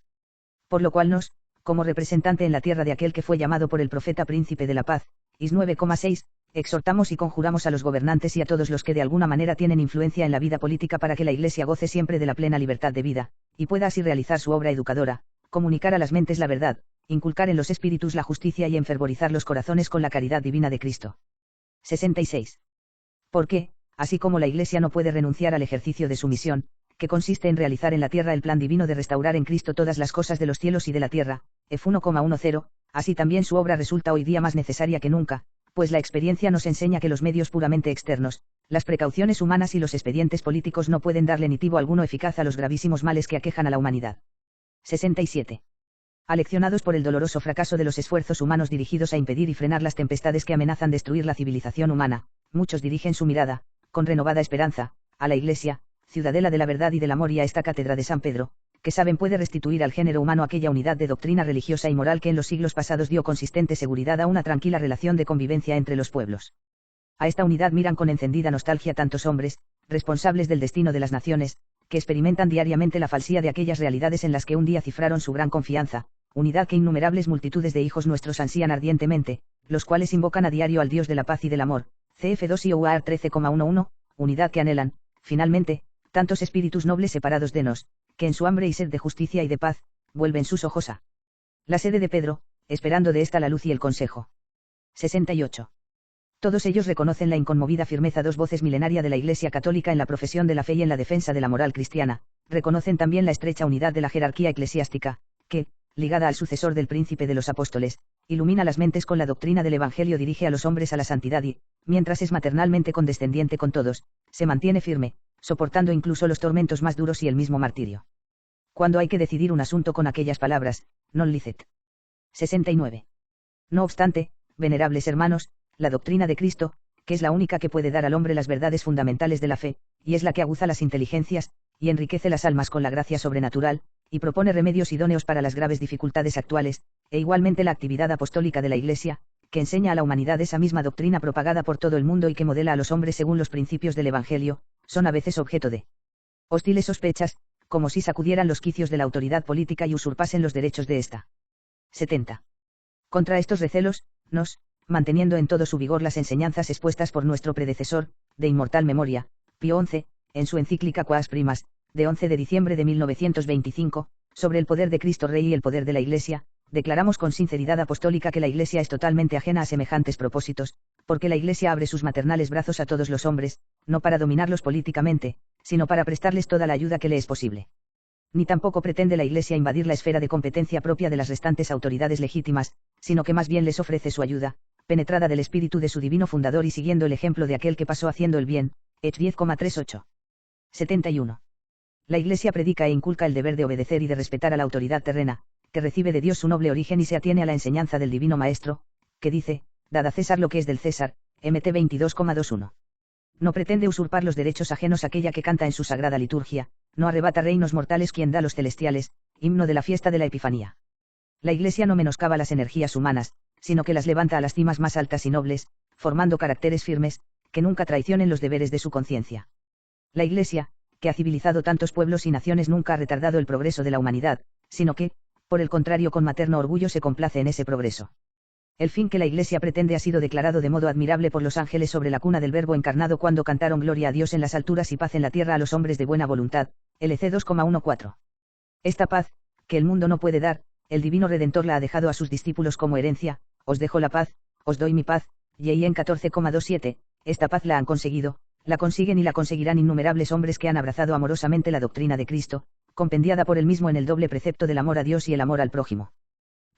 Por lo cual como representante en la tierra de aquel que fue llamado por el profeta Príncipe de la Paz, Is 9,6, exhortamos y conjuramos a los gobernantes y a todos los que de alguna manera tienen influencia en la vida política para que la Iglesia goce siempre de la plena libertad de vida, y pueda así realizar su obra educadora, comunicar a las mentes la verdad, inculcar en los espíritus la justicia y enfervorizar los corazones con la caridad divina de Cristo. 66. Porque, así como la Iglesia no puede renunciar al ejercicio de su misión, que consiste en realizar en la tierra el plan divino de restaurar en Cristo todas las cosas de los cielos y de la tierra, F1,10, así también su obra resulta hoy día más necesaria que nunca, pues la experiencia nos enseña que los medios puramente externos, las precauciones humanas y los expedientes políticos no pueden darle ni tibo alguno eficaz a los gravísimos males que aquejan a la humanidad. 67. Aleccionados por el doloroso fracaso de los esfuerzos humanos dirigidos a impedir y frenar las tempestades que amenazan destruir la civilización humana, muchos dirigen su mirada, con renovada esperanza, a la Iglesia, ciudadela de la verdad y del amor, y a esta cátedra de San Pedro, que saben puede restituir al género humano aquella unidad de doctrina religiosa y moral que en los siglos pasados dio consistente seguridad a una tranquila relación de convivencia entre los pueblos. A esta unidad miran con encendida nostalgia tantos hombres, responsables del destino de las naciones, que experimentan diariamente la falsía de aquellas realidades en las que un día cifraron su gran confianza, unidad que innumerables multitudes de hijos nuestros ansían ardientemente, los cuales invocan a diario al Dios de la paz y del amor, cf2 y UAR 13,11, unidad que anhelan, finalmente, tantos espíritus nobles separados de nos, que en su hambre y sed de justicia y de paz, vuelven sus ojos a la sede de Pedro, esperando de esta la luz y el consejo. 68. Todos ellos reconocen la inconmovida firmeza dos voces milenaria de la Iglesia Católica en la profesión de la fe y en la defensa de la moral cristiana, reconocen también la estrecha unidad de la jerarquía eclesiástica, que, ligada al sucesor del príncipe de los apóstoles, ilumina las mentes con la doctrina del Evangelio, dirige a los hombres a la santidad y, mientras es maternalmente condescendiente con todos, se mantiene firme, soportando incluso los tormentos más duros y el mismo martirio. Cuando hay que decidir un asunto con aquellas palabras, non licet. 69. No obstante, venerables hermanos, la doctrina de Cristo, que es la única que puede dar al hombre las verdades fundamentales de la fe, y es la que aguza las inteligencias, y enriquece las almas con la gracia sobrenatural, y propone remedios idóneos para las graves dificultades actuales, e igualmente la actividad apostólica de la Iglesia, que enseña a la humanidad esa misma doctrina propagada por todo el mundo y que modela a los hombres según los principios del Evangelio, son a veces objeto de hostiles sospechas, como si sacudieran los quicios de la autoridad política y usurpasen los derechos de ésta. 70. Contra estos recelos, manteniendo en todo su vigor las enseñanzas expuestas por nuestro predecesor, de inmortal memoria, Pío XI, en su encíclica Quas Primas, de 11 de diciembre de 1925, sobre el poder de Cristo Rey y el poder de la Iglesia, declaramos con sinceridad apostólica que la Iglesia es totalmente ajena a semejantes propósitos, porque la Iglesia abre sus maternales brazos a todos los hombres, no para dominarlos políticamente, sino para prestarles toda la ayuda que le es posible. Ni tampoco pretende la Iglesia invadir la esfera de competencia propia de las restantes autoridades legítimas, sino que más bien les ofrece su ayuda, penetrada del espíritu de su divino fundador y siguiendo el ejemplo de aquel que pasó haciendo el bien, Hech 10,38. 71. La Iglesia predica e inculca el deber de obedecer y de respetar a la autoridad terrena, que recibe de Dios su noble origen y se atiene a la enseñanza del Divino Maestro, que dice, dad a César lo que es del César, Mt 22,21. No pretende usurpar los derechos ajenos a aquella que canta en su sagrada liturgia, no arrebata reinos mortales quien da los celestiales, himno de la fiesta de la Epifanía. La Iglesia no menoscaba las energías humanas, sino que las levanta a las cimas más altas y nobles, formando caracteres firmes, que nunca traicionen los deberes de su conciencia. La Iglesia, que ha civilizado tantos pueblos y naciones, nunca ha retardado el progreso de la humanidad, sino que, por el contrario, con materno orgullo se complace en ese progreso. El fin que la Iglesia pretende ha sido declarado de modo admirable por los ángeles sobre la cuna del Verbo encarnado cuando cantaron Gloria a Dios en las alturas y paz en la tierra a los hombres de buena voluntad, LC 2,14. Esta paz, que el mundo no puede dar, el Divino Redentor la ha dejado a sus discípulos como herencia, os dejo la paz, os doy mi paz, y en 14,27, esta paz la han conseguido, la consiguen y la conseguirán innumerables hombres que han abrazado amorosamente la doctrina de Cristo, compendiada por él mismo en el doble precepto del amor a Dios y el amor al prójimo.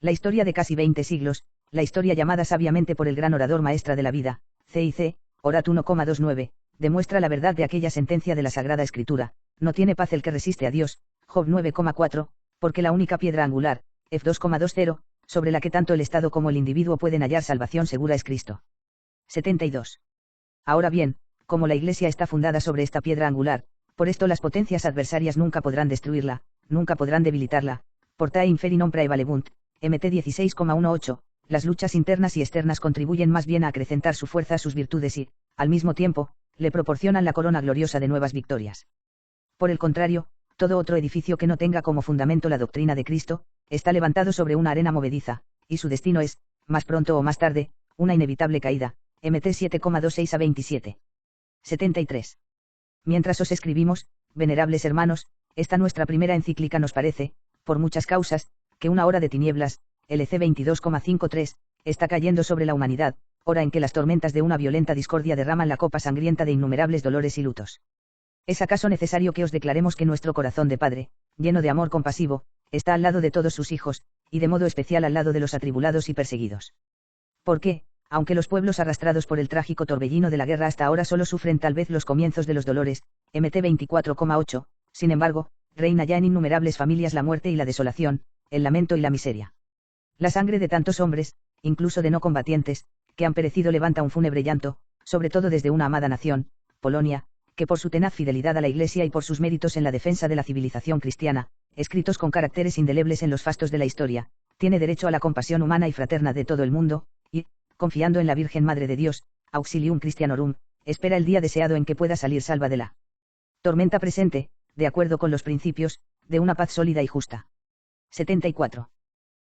La historia de casi 20 siglos, la historia llamada sabiamente por el gran orador maestra de la vida, C.I.C., Orat 1,29, demuestra la verdad de aquella sentencia de la Sagrada Escritura, no tiene paz el que resiste a Dios, Job 9,4, porque la única piedra angular, F 2,20, sobre la que tanto el Estado como el individuo pueden hallar salvación segura es Cristo. 72. Ahora bien, como la Iglesia está fundada sobre esta piedra angular, por esto las potencias adversarias nunca podrán destruirla, nunca podrán debilitarla, portae inferi non praevalebunt, Mt 16,18, las luchas internas y externas contribuyen más bien a acrecentar su fuerza, sus virtudes y, al mismo tiempo, le proporcionan la corona gloriosa de nuevas victorias. Por el contrario, todo otro edificio que no tenga como fundamento la doctrina de Cristo, está levantado sobre una arena movediza, y su destino es, más pronto o más tarde, una inevitable caída, Mt 7,26 a 27. 73. Mientras os escribimos, venerables hermanos, esta nuestra primera encíclica nos parece, por muchas causas, que una hora de tinieblas, LC 22,53, está cayendo sobre la humanidad, hora en que las tormentas de una violenta discordia derraman la copa sangrienta de innumerables dolores y lutos. ¿Es acaso necesario que os declaremos que nuestro corazón de Padre, lleno de amor compasivo, está al lado de todos sus hijos, y de modo especial al lado de los atribulados y perseguidos. Porque, aunque los pueblos arrastrados por el trágico torbellino de la guerra hasta ahora solo sufren tal vez los comienzos de los dolores, MT 24,8, sin embargo, reina ya en innumerables familias la muerte y la desolación, el lamento y la miseria. La sangre de tantos hombres, incluso de no combatientes, que han perecido levanta un fúnebre llanto, sobre todo desde una amada nación, Polonia, que por su tenaz fidelidad a la Iglesia y por sus méritos en la defensa de la civilización cristiana, escritos con caracteres indelebles en los fastos de la historia, tiene derecho a la compasión humana y fraterna de todo el mundo, y, confiando en la Virgen Madre de Dios, Auxilium Christianorum, espera el día deseado en que pueda salir salva de la tormenta presente, de acuerdo con los principios, de una paz sólida y justa. 74.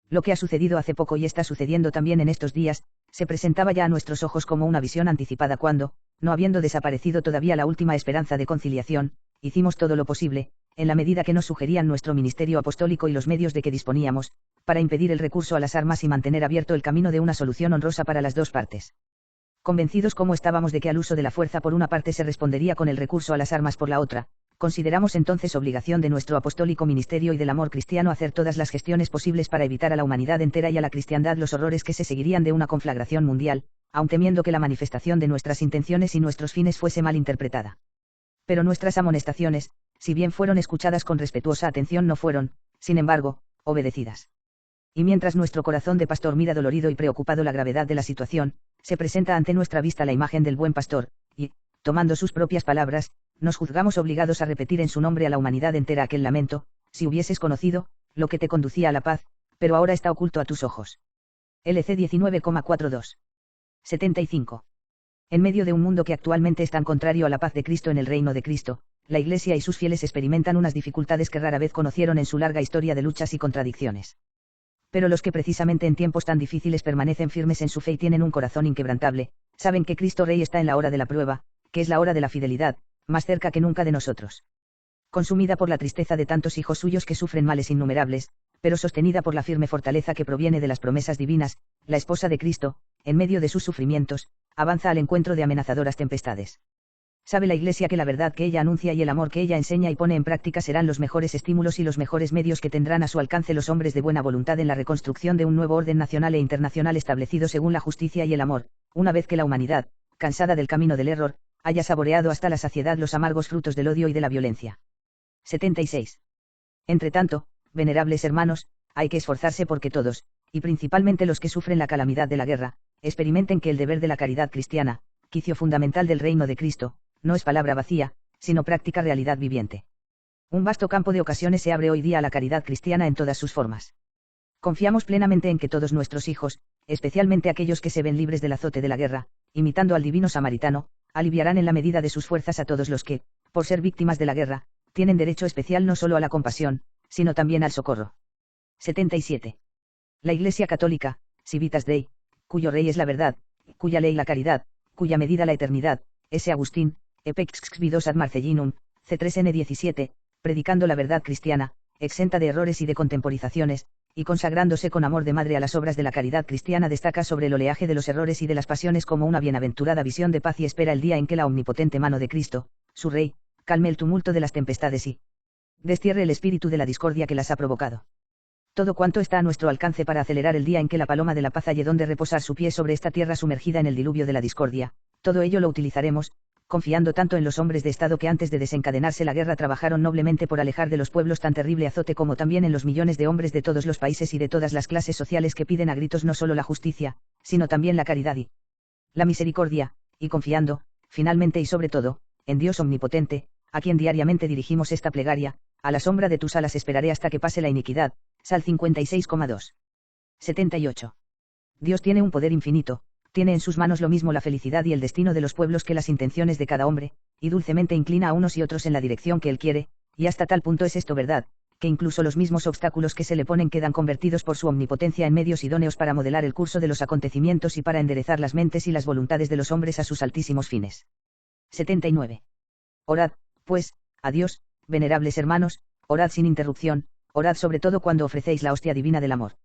Lo que ha sucedido hace poco y está sucediendo también en estos días, se presentaba ya a nuestros ojos como una visión anticipada cuando, no habiendo desaparecido todavía la última esperanza de conciliación, hicimos todo lo posible, en la medida que nos sugerían nuestro ministerio apostólico y los medios de que disponíamos, para impedir el recurso a las armas y mantener abierto el camino de una solución honrosa para las dos partes. Convencidos como estábamos de que al uso de la fuerza por una parte se respondería con el recurso a las armas por la otra, consideramos entonces obligación de nuestro apostólico ministerio y del amor cristiano hacer todas las gestiones posibles para evitar a la humanidad entera y a la cristiandad los horrores que se seguirían de una conflagración mundial, aun temiendo que la manifestación de nuestras intenciones y nuestros fines fuese mal interpretada. Pero nuestras amonestaciones, si bien fueron escuchadas con respetuosa atención, no fueron, sin embargo, obedecidas. Y mientras nuestro corazón de pastor mira dolorido y preocupado la gravedad de la situación, se presenta ante nuestra vista la imagen del buen pastor, y, tomando sus propias palabras, nos juzgamos obligados a repetir en su nombre a la humanidad entera aquel lamento: si hubieses conocido lo que te conducía a la paz, pero ahora está oculto a tus ojos. LC 19,42. 75. En medio de un mundo que actualmente es tan contrario a la paz de Cristo en el reino de Cristo, la Iglesia y sus fieles experimentan unas dificultades que rara vez conocieron en su larga historia de luchas y contradicciones. Pero los que precisamente en tiempos tan difíciles permanecen firmes en su fe y tienen un corazón inquebrantable, saben que Cristo Rey está en la hora de la prueba, que es la hora de la fidelidad, más cerca que nunca de nosotros. Consumida por la tristeza de tantos hijos suyos que sufren males innumerables, pero sostenida por la firme fortaleza que proviene de las promesas divinas, la esposa de Cristo, en medio de sus sufrimientos, avanza al encuentro de amenazadoras tempestades. Sabe la Iglesia que la verdad que ella anuncia y el amor que ella enseña y pone en práctica serán los mejores estímulos y los mejores medios que tendrán a su alcance los hombres de buena voluntad en la reconstrucción de un nuevo orden nacional e internacional establecido según la justicia y el amor, una vez que la humanidad, cansada del camino del error, haya saboreado hasta la saciedad los amargos frutos del odio y de la violencia. 76. Entretanto, venerables hermanos, hay que esforzarse porque todos, y principalmente los que sufren la calamidad de la guerra, experimenten que el deber de la caridad cristiana, quicio fundamental del reino de Cristo, no es palabra vacía, sino práctica realidad viviente. Un vasto campo de ocasiones se abre hoy día a la caridad cristiana en todas sus formas. Confiamos plenamente en que todos nuestros hijos, especialmente aquellos que se ven libres del azote de la guerra, imitando al divino samaritano, aliviarán en la medida de sus fuerzas a todos los que, por ser víctimas de la guerra, tienen derecho especial no solo a la compasión, sino también al socorro. 77. La Iglesia Católica, Civitas Dei, cuyo rey es la verdad, cuya ley la caridad, cuya medida la eternidad, S. Agustín, Epex Vidos ad Marcellinum, C3N17, predicando la verdad cristiana, exenta de errores y de contemporizaciones, y consagrándose con amor de madre a las obras de la caridad cristiana, destaca sobre el oleaje de los errores y de las pasiones como una bienaventurada visión de paz y espera el día en que la omnipotente mano de Cristo, su Rey, calme el tumulto de las tempestades y destierre el espíritu de la discordia que las ha provocado. Todo cuanto está a nuestro alcance para acelerar el día en que la paloma de la paz halle donde reposar su pie sobre esta tierra sumergida en el diluvio de la discordia, todo ello lo utilizaremos, confiando tanto en los hombres de Estado que antes de desencadenarse la guerra trabajaron noblemente por alejar de los pueblos tan terrible azote, como también en los millones de hombres de todos los países y de todas las clases sociales que piden a gritos no solo la justicia, sino también la caridad y la misericordia, y confiando, finalmente y sobre todo, en Dios omnipotente, a quien diariamente dirigimos esta plegaria: a la sombra de tus alas esperaré hasta que pase la iniquidad. Sal 56,2. 78. Dios tiene un poder infinito, tiene en sus manos lo mismo la felicidad y el destino de los pueblos que las intenciones de cada hombre, y dulcemente inclina a unos y otros en la dirección que Él quiere, y hasta tal punto es esto verdad, que incluso los mismos obstáculos que se le ponen quedan convertidos por su omnipotencia en medios idóneos para modelar el curso de los acontecimientos y para enderezar las mentes y las voluntades de los hombres a sus altísimos fines. 79. Orad, pues, a Dios, venerables hermanos, orad sin interrupción, orad sobre todo cuando ofrecéis la hostia divina del amor.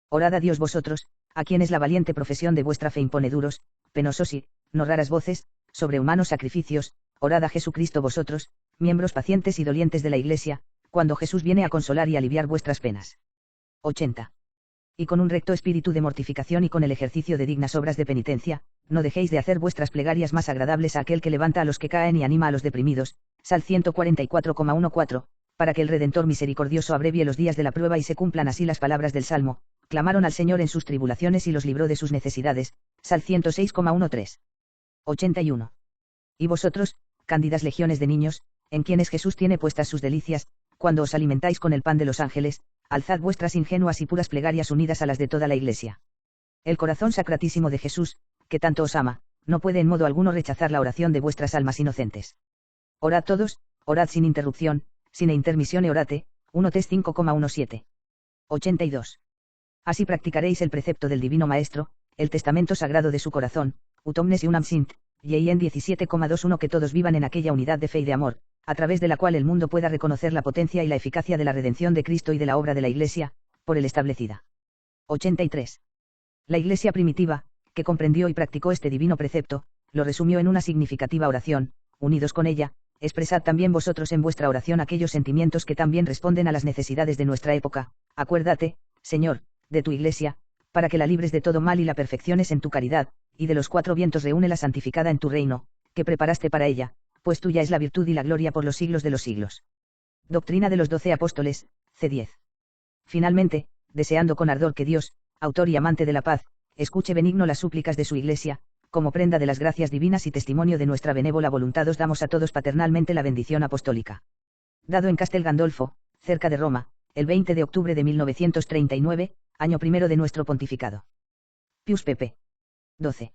Orad a Dios vosotros, a quienes la valiente profesión de vuestra fe impone duros, penosos y, no raras voces, sobrehumanos sacrificios. Orad a Jesucristo vosotros, miembros pacientes y dolientes de la Iglesia, cuando Jesús viene a consolar y aliviar vuestras penas. 80. Y con un recto espíritu de mortificación y con el ejercicio de dignas obras de penitencia, no dejéis de hacer vuestras plegarias más agradables a aquel que levanta a los que caen y anima a los deprimidos, Sal 144,14, para que el Redentor misericordioso abrevie los días de la prueba y se cumplan así las palabras del Salmo, clamaron al Señor en sus tribulaciones y los libró de sus necesidades, Sal 106,13. 81. Y vosotros, cándidas legiones de niños, en quienes Jesús tiene puestas sus delicias, cuando os alimentáis con el pan de los ángeles, alzad vuestras ingenuas y puras plegarias unidas a las de toda la Iglesia. El corazón sacratísimo de Jesús, que tanto os ama, no puede en modo alguno rechazar la oración de vuestras almas inocentes. Orad todos, orad sin interrupción, sin intermisión e orate, 1 Tes 5,17. 82. Así practicaréis el precepto del Divino Maestro, el testamento sagrado de su corazón, ut omnes unam sint, y en 17,21 que todos vivan en aquella unidad de fe y de amor, a través de la cual el mundo pueda reconocer la potencia y la eficacia de la redención de Cristo y de la obra de la Iglesia, por él establecida. 83. La Iglesia primitiva, que comprendió y practicó este divino precepto, lo resumió en una significativa oración: unidos con ella, expresad también vosotros en vuestra oración aquellos sentimientos que también responden a las necesidades de nuestra época. Acuérdate, Señor, de tu Iglesia, para que la libres de todo mal y la perfecciones en tu caridad, y de los cuatro vientos reúnela santificada en tu reino, que preparaste para ella, pues tuya es la virtud y la gloria por los siglos de los siglos. Doctrina de los 12 Apóstoles, C10. Finalmente, deseando con ardor que Dios, autor y amante de la paz, escuche benigno las súplicas de su Iglesia, como prenda de las gracias divinas y testimonio de nuestra benévola voluntad, os damos a todos paternalmente la bendición apostólica. Dado en Castel Gandolfo, cerca de Roma, el 20 de octubre de 1939, año primero de nuestro pontificado. Pius pp. 12.